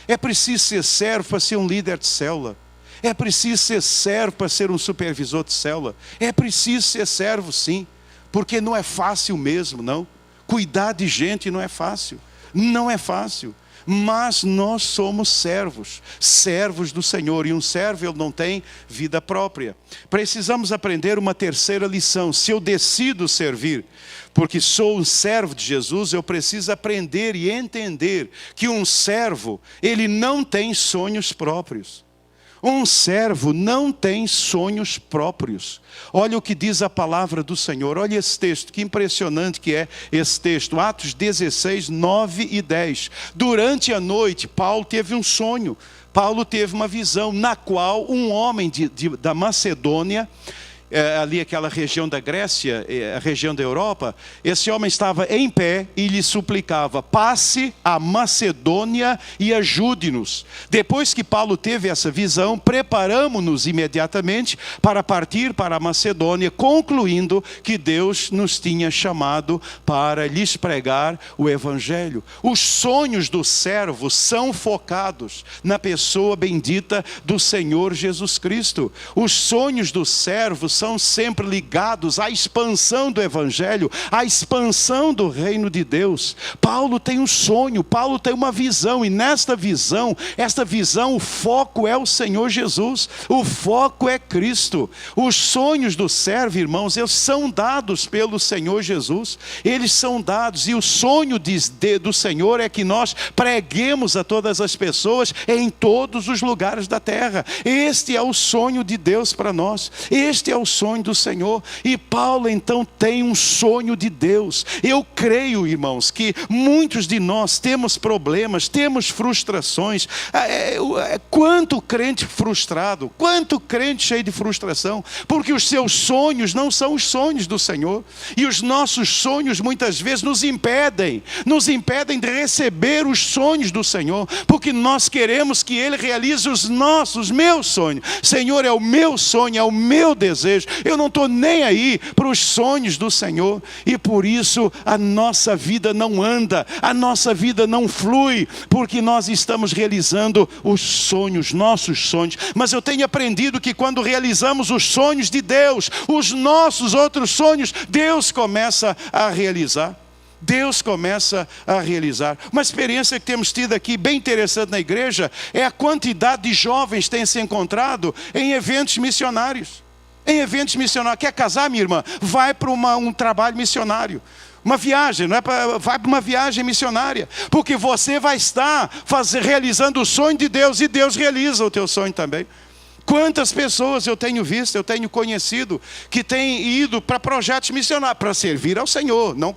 É preciso ser servo para ser um líder de célula. É preciso ser servo para ser um supervisor de célula. É preciso ser servo, sim. Porque não é fácil mesmo, não. Cuidar de gente não é fácil. Não é fácil. Mas nós somos servos do Senhor. E um servo, ele não tem vida própria. Precisamos aprender uma terceira lição. Se eu decido servir, porque sou um servo de Jesus, eu preciso aprender e entender que um servo, ele não tem sonhos próprios. Um servo não tem sonhos próprios. Olha o que diz a palavra do Senhor. Olha esse texto, que impressionante que é esse texto. Atos 16, 9 e 10. Durante a noite, Paulo teve um sonho. Paulo teve uma visão na qual um homem da Macedônia, ali aquela região da Grécia, a região da Europa, esse homem estava em pé e lhe suplicava: passe a Macedônia e ajude-nos. Depois que Paulo teve essa visão, preparamos-nos imediatamente para partir para a Macedônia, concluindo que Deus nos tinha chamado para lhes pregar o Evangelho. Os sonhos do servo são focados na pessoa bendita do Senhor Jesus Cristo. Os sonhos do servo são sempre ligados à expansão do Evangelho, à expansão do reino de Deus. Paulo tem um sonho, Paulo tem uma visão, e nesta visão, o foco é o Senhor Jesus, o foco é Cristo. Os sonhos do servo, irmãos, eles são dados pelo Senhor Jesus, eles são dados, e o sonho do Senhor é que nós preguemos a todas as pessoas em todos os lugares da terra. Este é o sonho de Deus para nós, este é o sonho do Senhor. E Paulo então tem um sonho de Deus. Eu creio, irmãos, que muitos de nós temos problemas, temos frustrações. Quanto crente frustrado, quanto crente cheio de frustração, porque os seus sonhos não são os sonhos do Senhor. E os nossos sonhos muitas vezes nos impedem de receber os sonhos do Senhor, porque nós queremos que Ele realize os meus sonhos. Senhor, é o meu sonho, é o meu desejo. Eu não estou nem aí para os sonhos do Senhor, e por isso a nossa vida não anda, a nossa vida não flui, porque nós estamos realizando os sonhos, nossos sonhos. Mas eu tenho aprendido que quando realizamos os sonhos de Deus, os nossos outros sonhos, Deus começa a realizar. Deus começa a realizar. Uma experiência que temos tido aqui bem interessante na igreja é a quantidade de jovens que têm se encontrado em eventos missionários. Em eventos missionários. Quer casar, minha irmã? Vai para um trabalho missionário. Uma viagem, vai para uma viagem missionária. Porque você vai estar realizando o sonho de Deus, e Deus realiza o teu sonho também. Quantas pessoas eu tenho visto, eu tenho conhecido, que têm ido para projetos missionários, para servir ao Senhor, não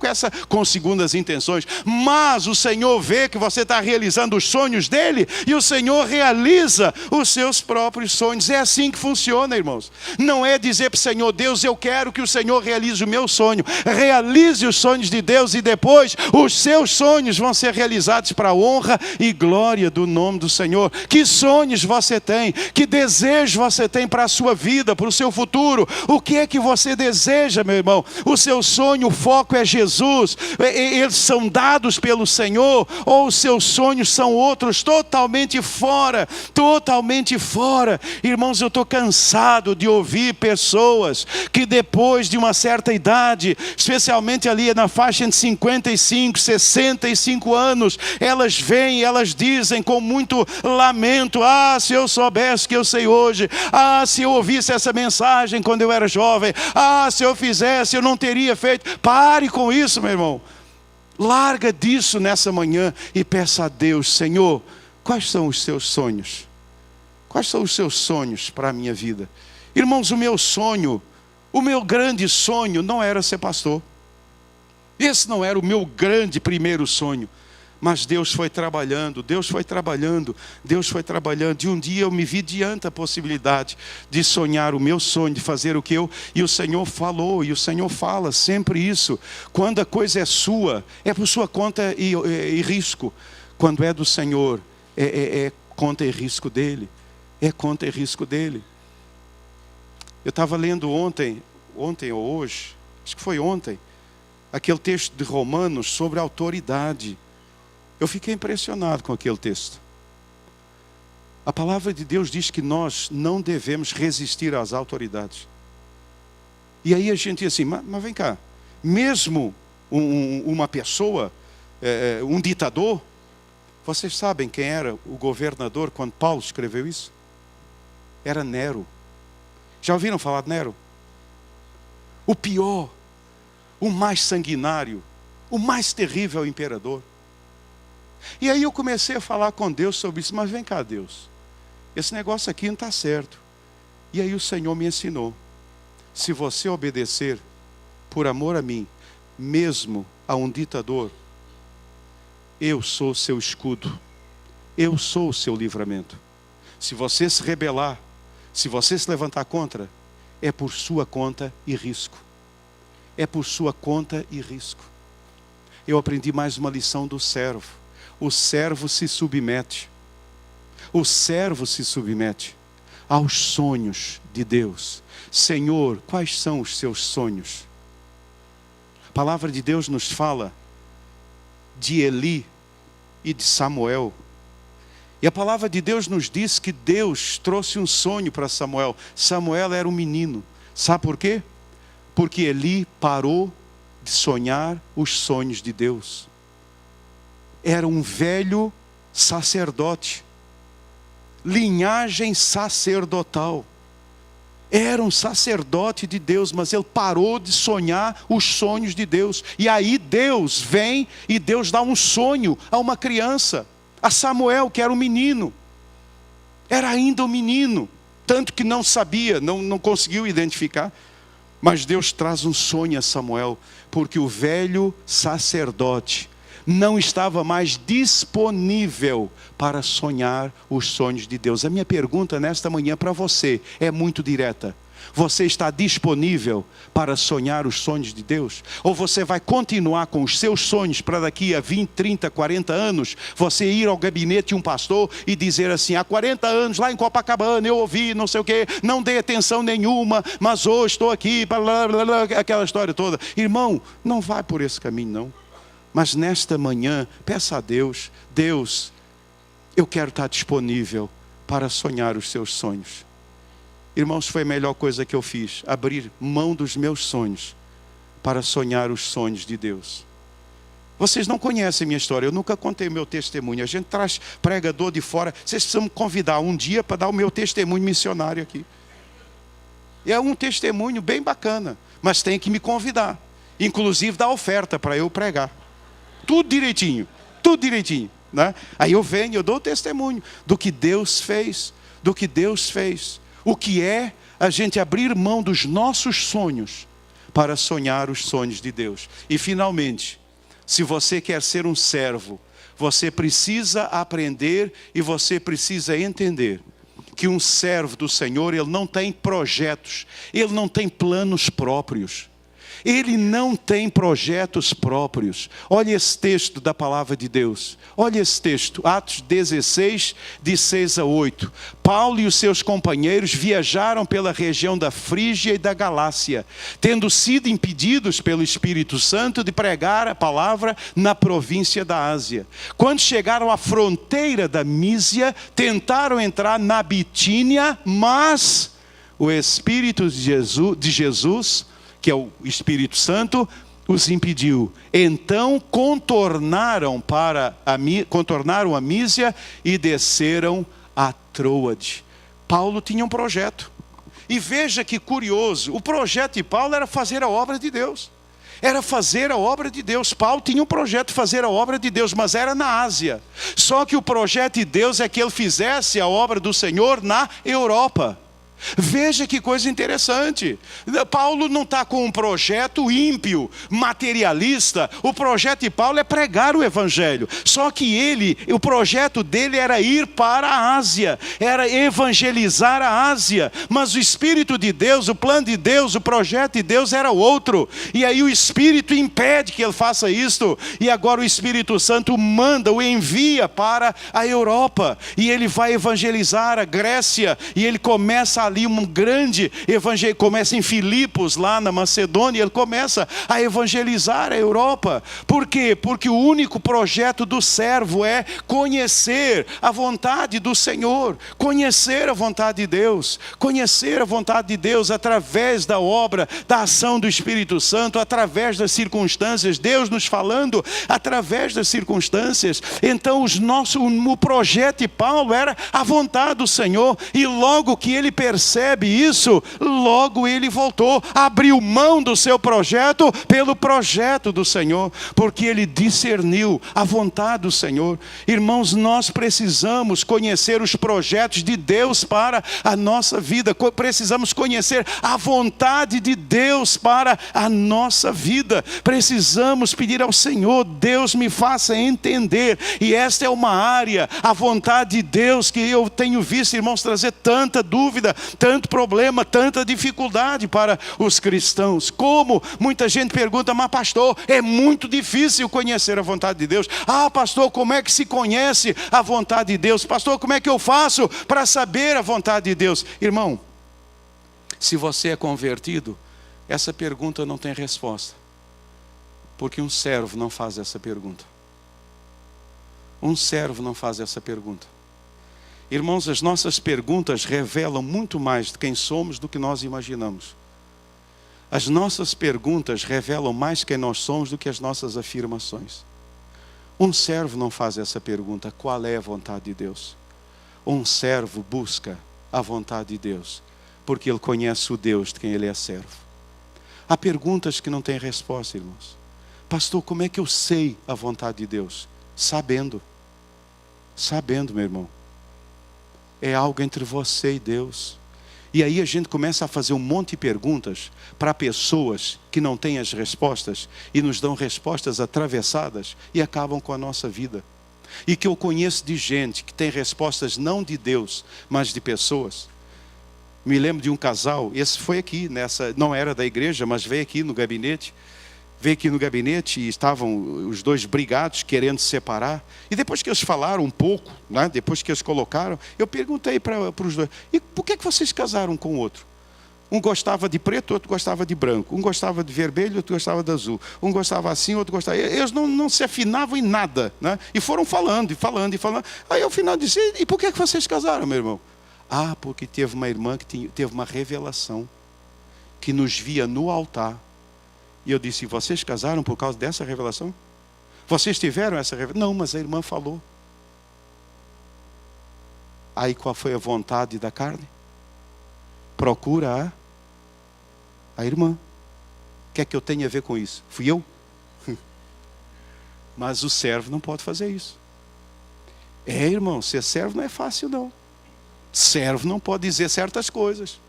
com segundas intenções, mas o Senhor vê que você está realizando os sonhos dele, e o Senhor realiza os seus próprios sonhos. É assim que funciona, irmãos. Não é dizer para o Senhor: Deus, eu quero que o Senhor realize o meu sonho. Realize os sonhos de Deus, e depois os seus sonhos vão ser realizados para a honra e glória do nome do Senhor. Que sonhos você tem? Que desejos você tem para a sua vida, para o seu futuro? O que é que você deseja, meu irmão? O seu sonho, o foco é Jesus? Eles são dados pelo Senhor? Ou os seus sonhos são outros, totalmente fora? Totalmente fora. Irmãos, eu estou cansado de ouvir pessoas que depois de uma certa idade, especialmente ali na faixa entre 55, 65 anos, elas vêm e elas dizem com muito lamento: ah, se eu soubesse que eu sei hoje. Ah, se eu ouvisse essa mensagem quando eu era jovem. Ah, se eu fizesse, eu não teria feito. Pare com isso, meu irmão. Larga disso nessa manhã e peça a Deus: Senhor, quais são os seus sonhos? Quais são os seus sonhos para a minha vida? Irmãos, o meu sonho, o meu grande sonho não era ser pastor. Esse não era o meu grande primeiro sonho. Mas Deus foi trabalhando, Deus foi trabalhando, Deus foi trabalhando. E um dia eu me vi diante da possibilidade de sonhar o meu sonho, de fazer e o Senhor falou, e o Senhor fala sempre isso. Quando a coisa é sua, é por sua conta e risco. Quando é do Senhor, é conta e risco dele. É conta e risco dele. Eu estava lendo ontem ou hoje, acho que foi ontem, aquele texto de Romanos sobre a autoridade. Eu fiquei impressionado com aquele texto. A palavra de Deus diz que nós não devemos resistir às autoridades. E aí a gente diz assim: mas vem cá, mesmo uma pessoa, um ditador, vocês sabem quem era o governador quando Paulo escreveu isso? Era Nero. Já ouviram falar de Nero? O pior, o mais sanguinário, o mais terrível imperador. E aí eu comecei a falar com Deus sobre isso. Mas vem cá, Deus, esse negócio aqui não está certo. E aí o Senhor me ensinou: se você obedecer por amor a mim, mesmo a um ditador, eu sou o seu escudo, eu sou o seu livramento. Se você se rebelar, se você se levantar contra, é por sua conta e risco. É por sua conta e risco. Eu aprendi mais uma lição do servo. O servo se submete. O servo se submete aos sonhos de Deus. Senhor, quais são os seus sonhos? A palavra de Deus nos fala de Eli e de Samuel. E a palavra de Deus nos diz que Deus trouxe um sonho para Samuel. Samuel era um menino. Sabe por quê? Porque Eli parou de sonhar os sonhos de Deus. Era um velho sacerdote, linhagem sacerdotal. Era um sacerdote de Deus, mas ele parou de sonhar os sonhos de Deus. E aí Deus vem e Deus dá um sonho a uma criança, a Samuel, que era um menino. Era ainda um menino. tanto que não sabia, não conseguiu identificar. Mas Deus traz um sonho a Samuel, porque o velho sacerdote não estava mais disponível para sonhar os sonhos de Deus. A minha pergunta nesta manhã para você é muito direta. Você está disponível para sonhar os sonhos de Deus? Ou você vai continuar com os seus sonhos para daqui a 20, 30, 40 anos, você ir ao gabinete de um pastor e dizer assim: há 40 anos lá em Copacabana eu ouvi não sei o que, não dei atenção nenhuma, mas hoje estou aqui, blá, blá, blá, aquela história toda. Irmão, não vai por esse caminho não. Mas nesta manhã, peça a Deus: Deus, eu quero estar disponível para sonhar os seus sonhos. Irmãos, foi a melhor coisa que eu fiz, abrir mão dos meus sonhos para sonhar os sonhos de Deus. Vocês não conhecem minha história, eu nunca contei o meu testemunho. A gente traz pregador de fora, vocês precisam me convidar um dia para dar o meu testemunho missionário aqui. É um testemunho bem bacana, mas tem que me convidar, inclusive dar oferta para eu pregar. Tudo direitinho, né? Aí eu venho, eu dou testemunho do que Deus fez, do que Deus fez. O que é a gente abrir mão dos nossos sonhos para sonhar os sonhos de Deus. E finalmente, se você quer ser um servo, você precisa aprender e você precisa entender que um servo do Senhor, ele não tem projetos, ele não tem planos próprios. Ele não tem projetos próprios. Olha esse texto da palavra de Deus. Olha esse texto, Atos 16, de 6 a 8. Paulo e os seus companheiros viajaram pela região da Frígia e da Galácia, tendo sido impedidos pelo Espírito Santo de pregar a palavra na província da Ásia. Quando chegaram à fronteira da Mísia, tentaram entrar na Bitínia, mas o Espírito de Jesus, que é o Espírito Santo, os impediu. Então contornaram a Mísia e desceram a Troade. Paulo tinha um projeto. E veja que curioso, o projeto de Paulo era fazer a obra de Deus. Era fazer a obra de Deus. Paulo tinha um projeto de fazer a obra de Deus, mas era na Ásia. Só que o projeto de Deus é que ele fizesse a obra do Senhor na Europa. Veja que coisa interessante. Paulo não está com um projeto ímpio, materialista. O projeto de Paulo é pregar o Evangelho. Só que o projeto dele era ir para a Ásia, era evangelizar a Ásia. Mas o Espírito de Deus, o plano de Deus, o projeto de Deus era outro. E aí o Espírito impede que ele faça isto. E agora o Espírito Santo o envia para a Europa. E ele vai evangelizar a Grécia. E ele começa ali um grande evangelho, começa em Filipos, lá na Macedônia, ele começa a evangelizar a Europa. Por quê? Porque o único projeto do servo é conhecer a vontade do Senhor, conhecer a vontade de Deus, conhecer a vontade de Deus através da obra, da ação do Espírito Santo, através das circunstâncias, Deus nos falando através das circunstâncias. Então o projeto de Paulo era a vontade do Senhor, e logo que ele percebe isso, logo ele voltou, abriu mão do seu projeto pelo projeto do Senhor, porque ele discerniu a vontade do Senhor. Irmãos, nós precisamos conhecer os projetos de Deus para a nossa vida, precisamos conhecer a vontade de Deus para a nossa vida, precisamos pedir ao Senhor: Deus, me faça entender. E esta é uma área, a vontade de Deus, que eu tenho visto, irmãos, trazer tanta dúvida, tanto problema, tanta dificuldade para os cristãos. Como muita gente pergunta: mas pastor, é muito difícil conhecer a vontade de Deus. Ah, pastor, como é que se conhece a vontade de Deus? Pastor, como é que eu faço para saber a vontade de Deus? Irmão, se você é convertido, essa pergunta não tem resposta, porque um servo não faz essa pergunta. Um servo não faz essa pergunta. Irmãos, as nossas perguntas revelam muito mais de quem somos do que nós imaginamos. As nossas perguntas revelam mais quem nós somos do que as nossas afirmações. Um servo não faz essa pergunta: qual é a vontade de Deus? Um servo busca a vontade de Deus, porque ele conhece o Deus de quem ele é servo. Há perguntas que não têm resposta, irmãos. Pastor, como é que eu sei a vontade de Deus? Sabendo. Sabendo, meu irmão. É algo entre você e Deus. E aí a gente começa a fazer um monte de perguntas para pessoas que não têm as respostas e nos dão respostas atravessadas e acabam com a nossa vida. E que eu conheço de gente que tem respostas não de Deus, mas de pessoas. Me lembro de um casal, esse foi aqui, não era da igreja, mas veio aqui no gabinete. Veio aqui no gabinete e estavam os dois brigados, querendo se separar. E depois que eles falaram um pouco, né, depois que eles colocaram, eu perguntei para os dois, e por que vocês casaram com o outro? Um gostava de preto, outro gostava de branco. Um gostava de vermelho, outro gostava de azul. Um gostava assim, outro gostava... Eles não se afinavam em nada, né? E foram falando, e falando, e falando. Aí ao final disse, e por que vocês casaram, meu irmão? Ah, porque teve uma irmã que teve uma revelação, que nos via no altar. E eu disse, vocês casaram por causa dessa revelação? Vocês tiveram essa revelação? Não, mas a irmã falou. Aí qual foi a vontade da carne? Procura a irmã. O que é que eu tenho a ver com isso? Fui eu? Mas o servo não pode fazer isso. Irmão, ser servo não é fácil não. Servo não pode dizer certas coisas.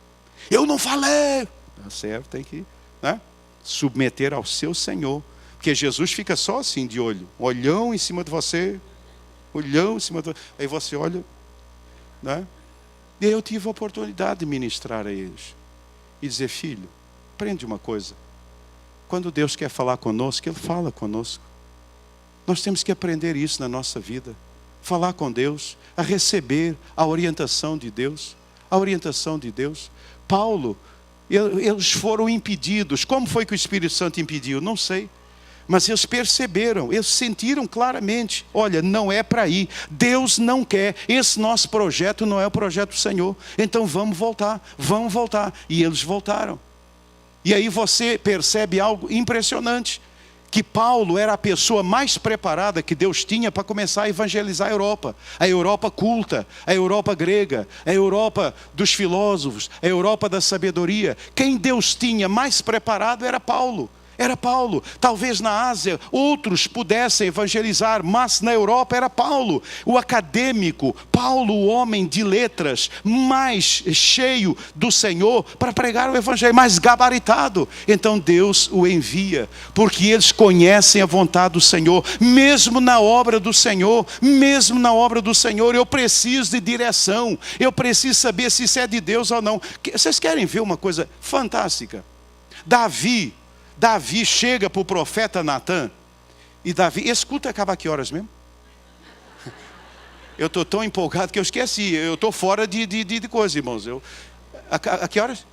Eu não falei. O servo tem que, né, submeter ao seu Senhor. Porque Jesus fica só assim de olho. Olhão em cima de você. Olhão em cima de você. Aí você olha, né? E aí eu tive a oportunidade de ministrar a eles. E dizer, filho, aprende uma coisa. Quando Deus quer falar conosco, Ele fala conosco. Nós temos que aprender isso na nossa vida. Falar com Deus, a receber a orientação de Deus. A orientação de Deus. Paulo, eles foram impedidos. Como foi que o Espírito Santo impediu? Não sei. Mas eles perceberam, eles sentiram claramente, olha, não é para ir. Deus não quer, esse nosso projeto não é o projeto do Senhor. Então vamos voltar. E eles voltaram. E aí você percebe algo impressionante. Que Paulo era a pessoa mais preparada que Deus tinha para começar a evangelizar a Europa. A Europa culta, a Europa grega, a Europa dos filósofos, a Europa da sabedoria. Quem Deus tinha mais preparado era Paulo. Era Paulo. Talvez na Ásia outros pudessem evangelizar, mas na Europa era Paulo, o acadêmico, Paulo, o homem de letras, mais cheio do Senhor para pregar o evangelho, mais gabaritado. Então Deus o envia, porque eles conhecem a vontade do Senhor, mesmo na obra do Senhor, eu preciso de direção, eu preciso saber se isso é de Deus ou não. Vocês querem ver uma coisa fantástica? Davi chega para o profeta Natan, e Davi, esse culto acaba que horas mesmo? Eu estou tão empolgado que eu esqueci, eu estou fora de coisa, irmãos. A que horas?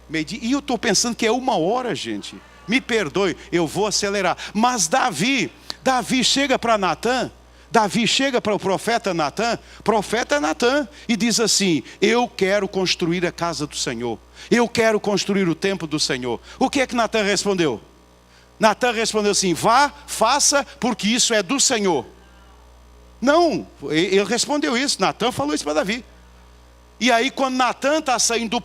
Meio-dia, e eu estou pensando que é 1 hora, gente. Me perdoe, eu vou acelerar. Mas Davi chega para Natan, Davi chega para o profeta Natan, e diz assim, eu quero construir a casa do Senhor. Eu quero construir o templo do Senhor. O que é que Natan respondeu? Natan respondeu assim, vá, faça, porque isso é do Senhor. Não, ele respondeu isso, Natan falou isso para Davi. E aí quando Natan está saindo do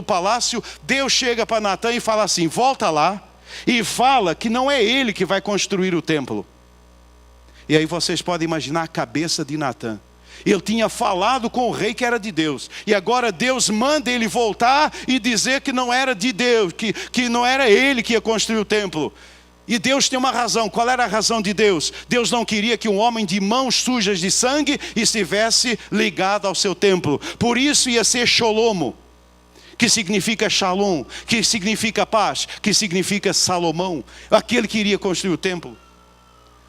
palácio, Deus chega para Natan e fala assim, volta lá, e fala que não é ele que vai construir o templo. E aí vocês podem imaginar a cabeça de Natan. Ele tinha falado com o rei que era de Deus. E agora Deus manda ele voltar e dizer que não era de Deus, que não era ele que ia construir o templo. E Deus tem uma razão. Qual era a razão de Deus? Deus não queria que um homem de mãos sujas de sangue estivesse ligado ao seu templo. Por isso ia ser Sholomo, que significa Shalom, que significa paz, que significa Salomão. Aquele que iria construir o templo.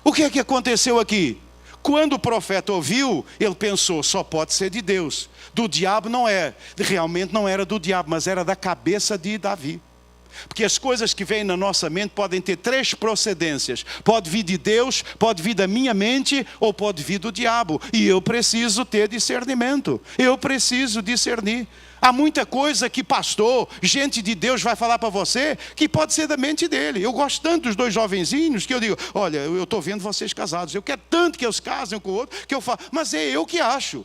O que é que aconteceu aqui? Quando o profeta ouviu, ele pensou, só pode ser de Deus. Do diabo não é. Realmente não era do diabo, mas era da cabeça de Davi. Porque as coisas que vêm na nossa mente podem ter 3 procedências. Pode vir de Deus, pode vir da minha mente, ou pode vir do diabo. E eu preciso ter discernimento. Eu preciso discernir. Há muita coisa que pastor, gente de Deus vai falar para você, que pode ser da mente dele. Eu gosto tanto dos 2 jovenzinhos, que eu digo, olha, eu estou vendo vocês casados. Eu quero tanto que eles casem um com o outro, que eu falo, mas é eu que acho.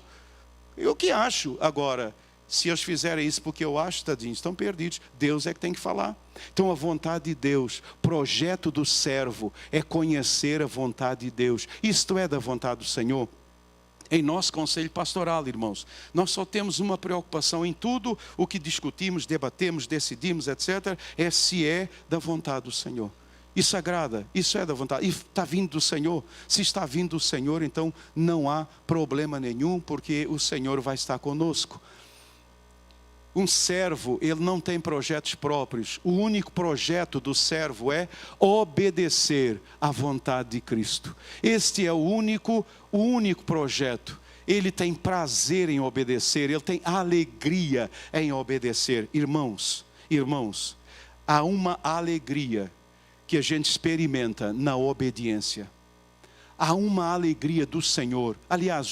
Eu que acho. Agora, se eles fizerem isso porque eu acho, tadinhos, estão perdidos. Deus é que tem que falar. Então a vontade de Deus, projeto do servo, é conhecer a vontade de Deus. Isto é da vontade do Senhor. Em nosso conselho pastoral, irmãos, nós só temos uma preocupação em tudo o que discutimos, debatemos, decidimos, etc. É se é da vontade do Senhor. Isso agrada, isso é da vontade, e está vindo do Senhor. Se está vindo do Senhor, então não há problema nenhum, porque o Senhor vai estar conosco. Um servo, ele não tem projetos próprios. O único projeto do servo é obedecer à vontade de Cristo. Este é o único projeto. Ele tem prazer em obedecer, ele tem alegria em obedecer. Irmãos, há uma alegria que a gente experimenta na obediência. Há uma alegria do Senhor, aliás,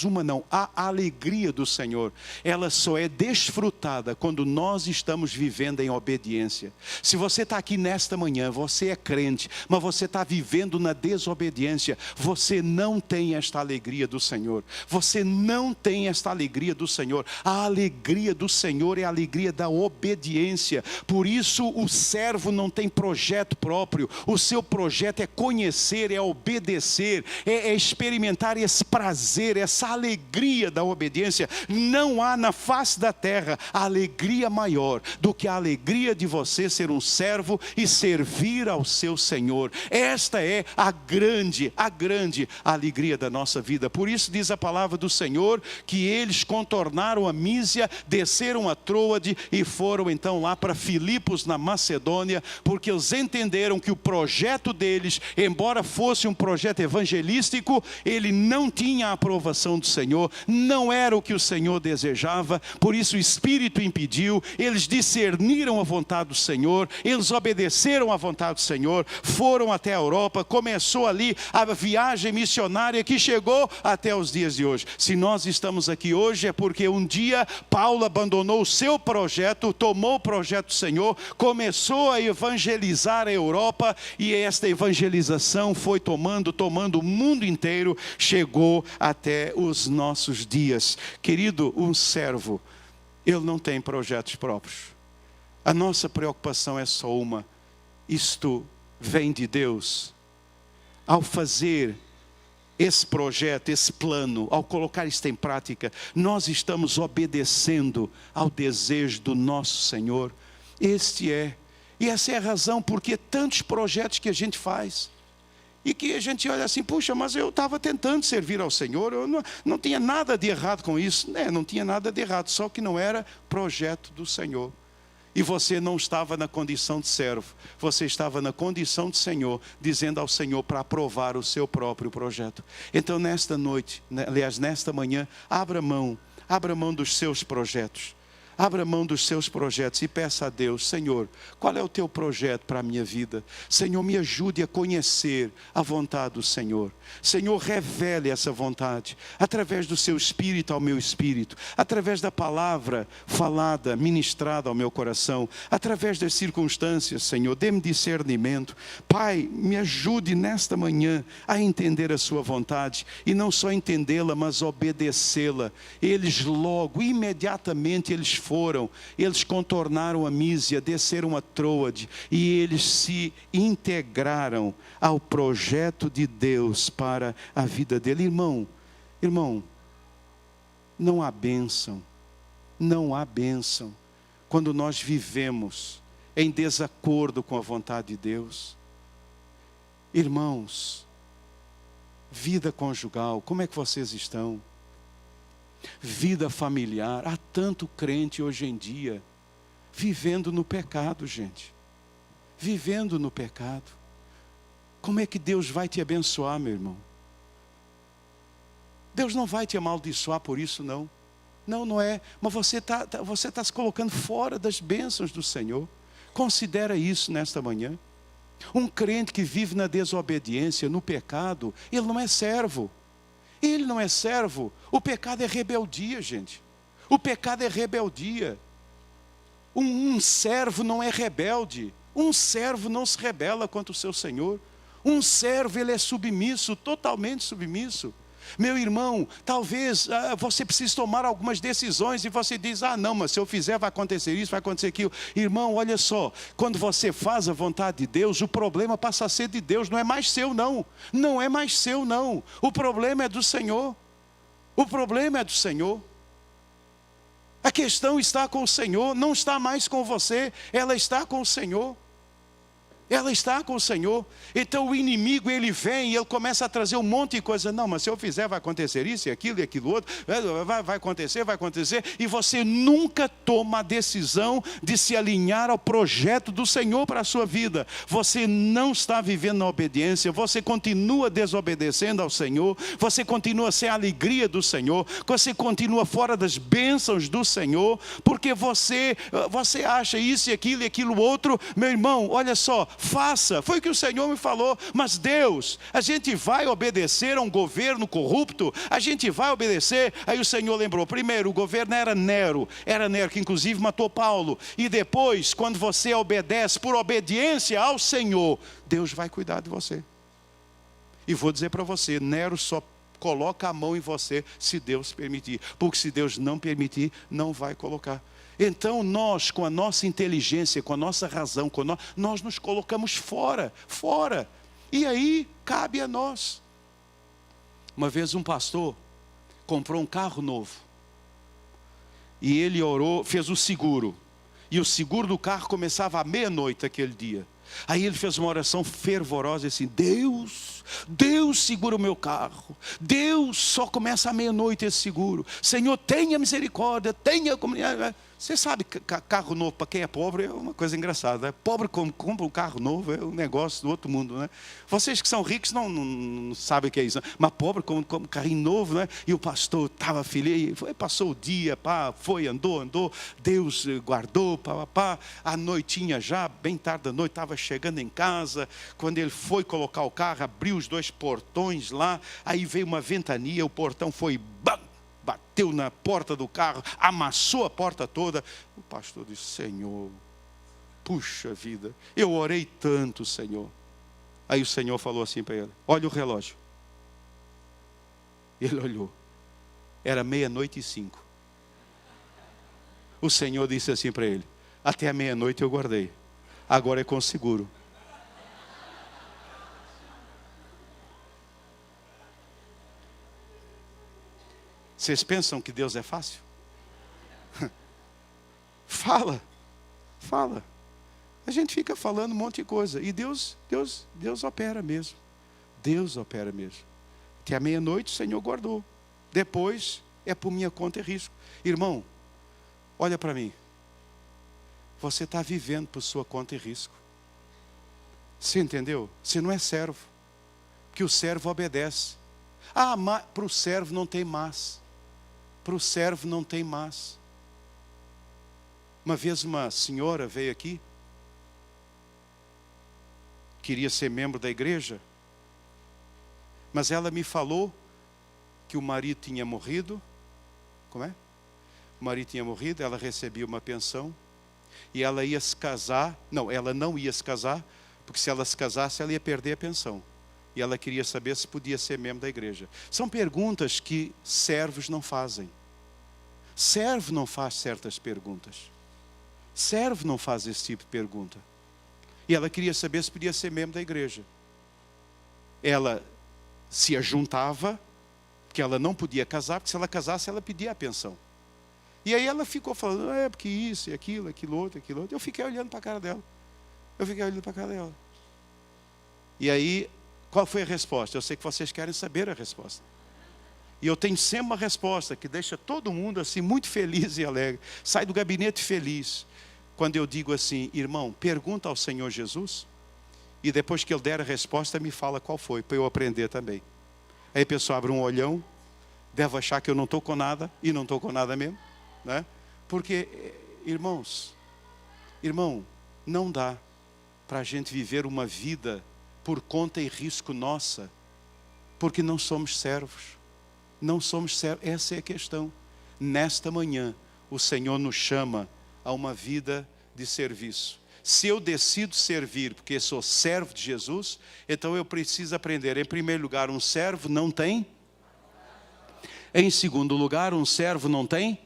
a alegria do Senhor, ela só é desfrutada quando nós estamos vivendo em obediência. Se você está aqui nesta manhã, você é crente, mas você está vivendo na desobediência, você não tem esta alegria do Senhor, você não tem esta alegria do Senhor. A alegria do Senhor é a alegria da obediência. Por isso o servo não tem projeto próprio, o seu projeto é conhecer, é obedecer, é experimentar esse prazer, essa alegria da obediência. Não há na face da terra alegria maior do que a alegria de você ser um servo e servir ao seu Senhor. Esta é a grande alegria da nossa vida. Por isso diz a palavra do Senhor que eles contornaram a Mísia, desceram a Troade e foram então lá para Filipos na Macedônia, porque eles entenderam que o projeto deles, embora fosse um projeto evangelístico, ele não tinha a aprovação do Senhor, não era o que o Senhor desejava. Por isso o Espírito impediu. Eles discerniram a vontade do Senhor, eles obedeceram à vontade do Senhor, foram até a Europa, começou ali a viagem missionária que chegou até os dias de hoje. Se nós estamos aqui hoje é porque um dia Paulo abandonou o seu projeto, tomou o projeto do Senhor, começou a evangelizar a Europa, e esta evangelização foi tomando o mundo inteiro, chegou até os nossos dias. Querido, um servo, ele não tem projetos próprios. A nossa preocupação é só uma: isto vem de Deus. Ao fazer esse projeto, esse plano, ao colocar isto em prática, nós estamos obedecendo ao desejo do nosso Senhor. E essa é a razão porque tantos projetos que a gente faz, e que a gente olha assim, puxa, mas eu estava tentando servir ao Senhor, eu não tinha nada de errado com isso. Não tinha nada de errado, só que não era projeto do Senhor. E você não estava na condição de servo, você estava na condição de Senhor, dizendo ao Senhor para aprovar o seu próprio projeto. Então nesta noite, aliás nesta manhã, abra mão dos seus projetos. Abra mão dos seus projetos e peça a Deus: Senhor, qual é o teu projeto para a minha vida? Senhor, me ajude a conhecer a vontade do Senhor. Senhor, revele essa vontade através do seu Espírito ao meu espírito, através da palavra falada, ministrada ao meu coração, através das circunstâncias. Senhor, dê-me discernimento. Pai, me ajude nesta manhã a entender a sua vontade, e não só entendê-la, mas obedecê-la. Imediatamente eles contornaram a Mísia, desceram a Troade, e eles se integraram ao projeto de Deus para a vida dele. Irmão, não há bênção quando nós vivemos em desacordo com a vontade de Deus. Irmãos, vida conjugal, como é que vocês estão? Vida familiar, há tanto crente hoje em dia vivendo no pecado, gente. Vivendo no pecado. Como é que Deus vai te abençoar, meu irmão? Deus não vai te amaldiçoar por isso, não. Não é. Mas você está se colocando fora das bênçãos do Senhor. Considera isso nesta manhã. Um crente que vive na desobediência, no pecado, ele não é servo. Ele não é servo. O pecado é rebeldia, gente. O pecado é rebeldia. Um servo não é rebelde. Um servo não se rebela contra o seu Senhor. Um servo, ele é submisso, totalmente submisso. Meu irmão, talvez você precise tomar algumas decisões e você diz: não, mas se eu fizer vai acontecer isso, vai acontecer aquilo. Irmão, olha só, quando você faz a vontade de Deus, o problema passa a ser de Deus, não é mais seu não. Não é mais seu não, o problema é do Senhor. O problema é do Senhor. A questão está com o Senhor, não está mais com você, ela está com o Senhor. Ela está com o Senhor. Então o inimigo, ele vem e ele começa a trazer um monte de coisa. Não, mas se eu fizer vai acontecer isso e aquilo outro. Vai acontecer. E você nunca toma a decisão de se alinhar ao projeto do Senhor para a sua vida. Você não está vivendo na obediência. Você continua desobedecendo ao Senhor. Você continua sem a alegria do Senhor. Você continua fora das bênçãos do Senhor. Porque você acha isso e aquilo outro. Meu irmão, olha só. Faça, foi o que o Senhor me falou. Mas Deus, a gente vai obedecer a um governo corrupto? A gente vai obedecer? Aí o Senhor lembrou, primeiro o governo era Nero que inclusive matou Paulo. E depois, quando você obedece por obediência ao Senhor, Deus vai cuidar de você. E vou dizer para você, Nero só coloca a mão em você se Deus permitir. Porque se Deus não permitir, não vai colocar. Então nós, com a nossa inteligência, com a nossa razão, nós nos colocamos fora. E aí, cabe a nós. Uma vez um pastor comprou um carro novo. E ele orou, fez o seguro. E o seguro do carro começava à meia-noite aquele dia. Aí ele fez uma oração fervorosa assim, Deus segura o meu carro. Deus só começa à meia-noite esse seguro. Senhor, tenha misericórdia, tenha comunidade. Você sabe que carro novo para quem é pobre é uma coisa engraçada, né? Pobre compra um carro novo é um negócio do outro mundo, né? Vocês que são ricos não sabem o que é isso, né? Mas pobre compra um carrinho novo, né? E o pastor estava feliz, passou o dia, foi, andou, Deus guardou, a noitinha já, bem tarde da noite, estava chegando em casa, quando ele foi colocar o carro, abriu os 2 portões lá, aí veio uma ventania, o portão foi bateu na porta do carro, amassou a porta toda. O pastor disse, Senhor, puxa vida, eu orei tanto, Senhor. Aí o Senhor falou assim para ele, olha o relógio. Ele olhou, era 00:05. O Senhor disse assim para ele, até a meia-noite eu guardei, agora é com seguro. Vocês pensam que Deus é fácil? Fala. A gente fica falando um monte de coisa. E Deus opera mesmo. Deus opera mesmo. Até a meia-noite o Senhor guardou. Depois é por minha conta e risco. Irmão, olha para mim. Você está vivendo por sua conta e risco. Você entendeu? Você não é servo. Porque o servo obedece. Mas para o servo não tem mas. Para o servo não tem mas. Uma vez uma senhora veio aqui, queria ser membro da igreja, mas ela me falou que o marido tinha morrido. Como é? O marido tinha morrido, ela recebia uma pensão, e ela ia se casar, ela não ia se casar, porque se ela se casasse, ela ia perder a pensão. E ela queria saber se podia ser membro da igreja. São perguntas que servos não fazem. Servo não faz certas perguntas. Servo não faz esse tipo de pergunta. E ela queria saber se podia ser membro da igreja. Ela se ajuntava, porque ela não podia casar, porque se ela casasse, ela pedia a pensão. E aí ela ficou falando, porque isso, e aquilo outro. Eu fiquei olhando para a cara dela. E aí, qual foi a resposta? Eu sei que vocês querem saber a resposta. E eu tenho sempre uma resposta que deixa todo mundo assim muito feliz e alegre. Sai do gabinete feliz. Quando eu digo assim, irmão, pergunta ao Senhor Jesus. E depois que ele der a resposta, me fala qual foi, para eu aprender também. Aí a pessoa abre um olhão, deve achar que eu não estou com nada, e não estou com nada mesmo. Né? Porque, irmão, não dá para a gente viver uma vida por conta e risco nossa, porque não somos servos. Não somos servos, essa é a questão. Nesta manhã, o Senhor nos chama a uma vida de serviço. Se eu decido servir porque sou servo de Jesus, então eu preciso aprender. Em primeiro lugar, um servo não tem. Em segundo lugar, um servo não tem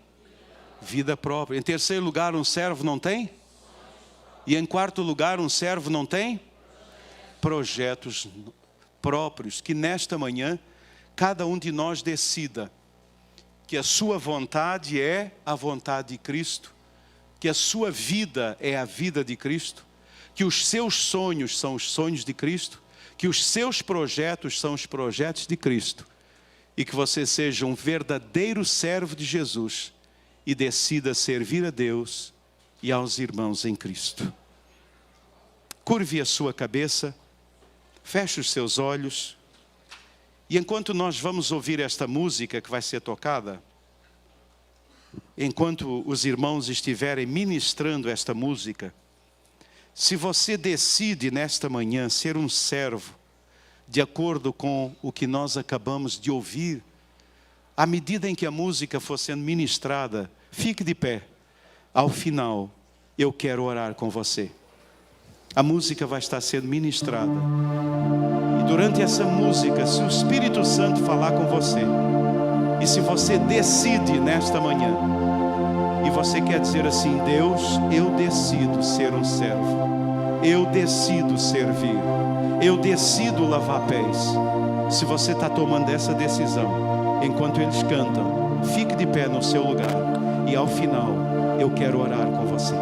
vida própria. Em terceiro lugar, um servo não tem. E em quarto lugar, um servo não tem projetos próprios. Que nesta manhã, cada um de nós decida que a sua vontade é a vontade de Cristo, que a sua vida é a vida de Cristo, que os seus sonhos são os sonhos de Cristo, que os seus projetos são os projetos de Cristo, e que você seja um verdadeiro servo de Jesus e decida servir a Deus e aos irmãos em Cristo. Curve a sua cabeça, feche os seus olhos, e enquanto nós vamos ouvir esta música que vai ser tocada, enquanto os irmãos estiverem ministrando esta música, se você decide nesta manhã ser um servo, de acordo com o que nós acabamos de ouvir, à medida em que a música for sendo ministrada, fique de pé. Ao final, eu quero orar com você. A música vai estar sendo ministrada. E durante essa música, se o Espírito Santo falar com você, e se você decide nesta manhã, e você quer dizer assim: Deus, eu decido ser um servo, eu decido servir, eu decido lavar pés. Se você está tomando essa decisão, enquanto eles cantam, fique de pé no seu lugar, e ao final, eu quero orar com você.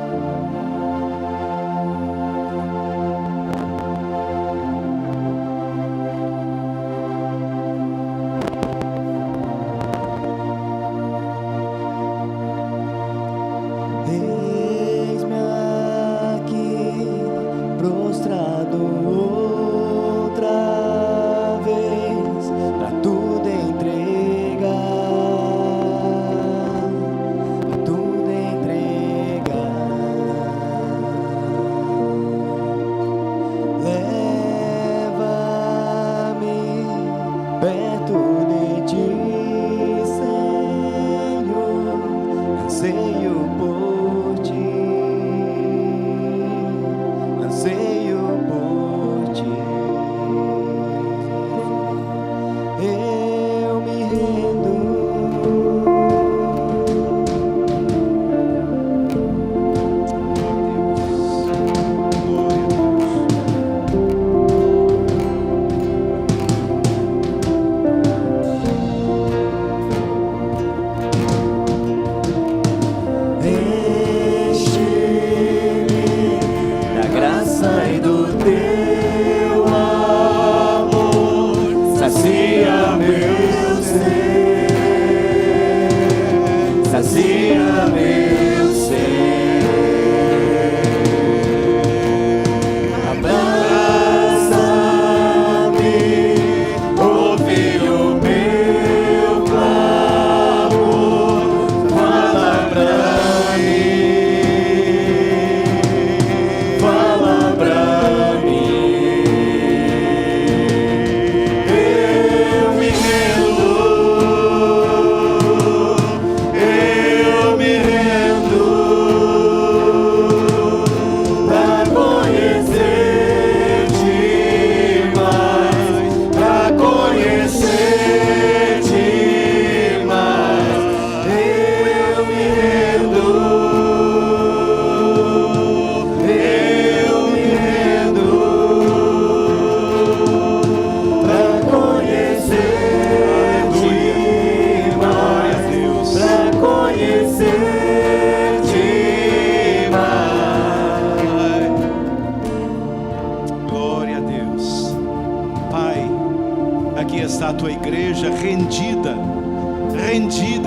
está a tua igreja rendida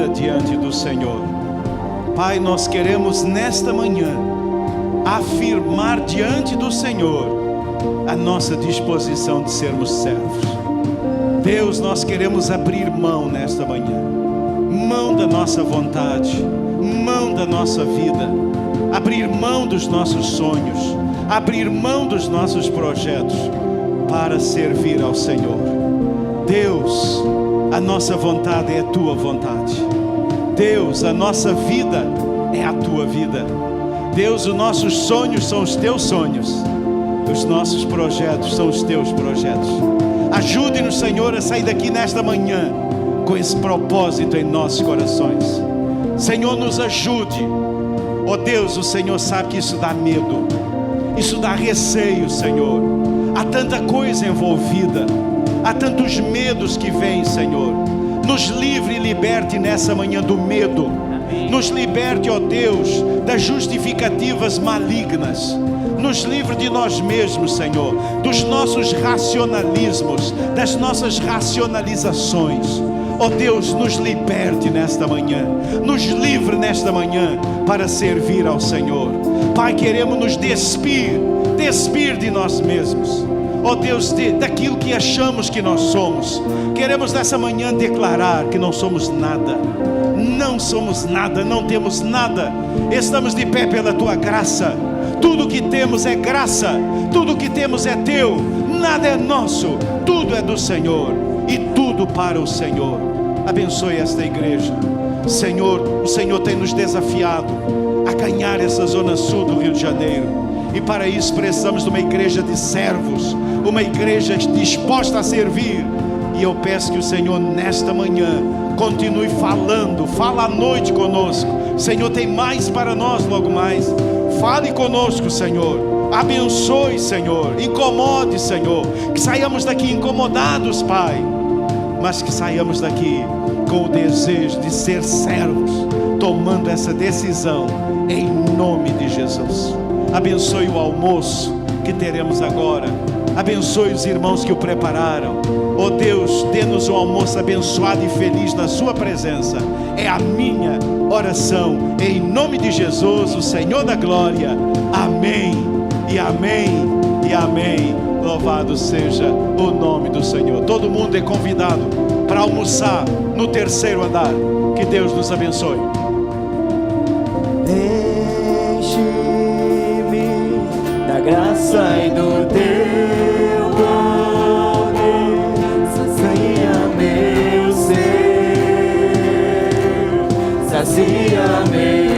diante do Senhor. Pai, nós queremos nesta manhã afirmar diante do Senhor a nossa disposição de sermos servos. Deus, nós queremos abrir mão nesta manhã, mão da nossa vontade, mão da nossa vida, abrir mão dos nossos sonhos, abrir mão dos nossos projetos para servir ao Senhor. Deus, a nossa vontade é a tua vontade. Deus, a nossa vida é a tua vida. Deus, os nossos sonhos são os teus sonhos, os nossos projetos são os teus projetos. Ajude-nos, Senhor, a sair daqui nesta manhã com esse propósito em nossos corações. Senhor, nos ajude. Oh Deus, o Senhor sabe que isso dá medo, isso dá receio, Senhor. Há tanta coisa envolvida, há tantos medos que vêm, Senhor. Nos livre e liberte nessa manhã do medo. Nos liberte, ó Deus, das justificativas malignas. Nos livre de nós mesmos, Senhor, dos nossos racionalismos, das nossas racionalizações. Ó Deus, nos liberte nesta manhã, nos livre nesta manhã para servir ao Senhor. Pai, queremos nos despir de nós mesmos. Ó Deus, daquilo que achamos que nós somos. Queremos nessa manhã declarar que não somos nada. Não somos nada, não temos nada. Estamos de pé pela Tua graça. Tudo que temos é graça. Tudo que temos é Teu. Nada é nosso. Tudo é do Senhor. E tudo para o Senhor. Abençoe esta igreja. Senhor, o Senhor tem nos desafiado a ganhar essa zona sul do Rio de Janeiro. E para isso precisamos de uma igreja de servos, uma igreja disposta a servir. E eu peço que o Senhor nesta manhã continue falando, fala à noite conosco. Senhor, tem mais para nós logo mais. Fale conosco, Senhor. Abençoe, Senhor. Incomode, Senhor. Que saiamos daqui incomodados, Pai, mas que saiamos daqui com o desejo de ser servos, tomando essa decisão em nome de Jesus. Abençoe o almoço que teremos agora. Abençoe os irmãos que o prepararam. Oh Deus, dê-nos um almoço abençoado e feliz na sua presença. É a minha oração, em nome de Jesus, o Senhor da glória. Amém, e amém, e amém. Louvado seja o nome do Senhor. Todo mundo é convidado para almoçar no terceiro andar. Que Deus nos abençoe.
Da graça e do teu poder, sacia meu ser, sacia meu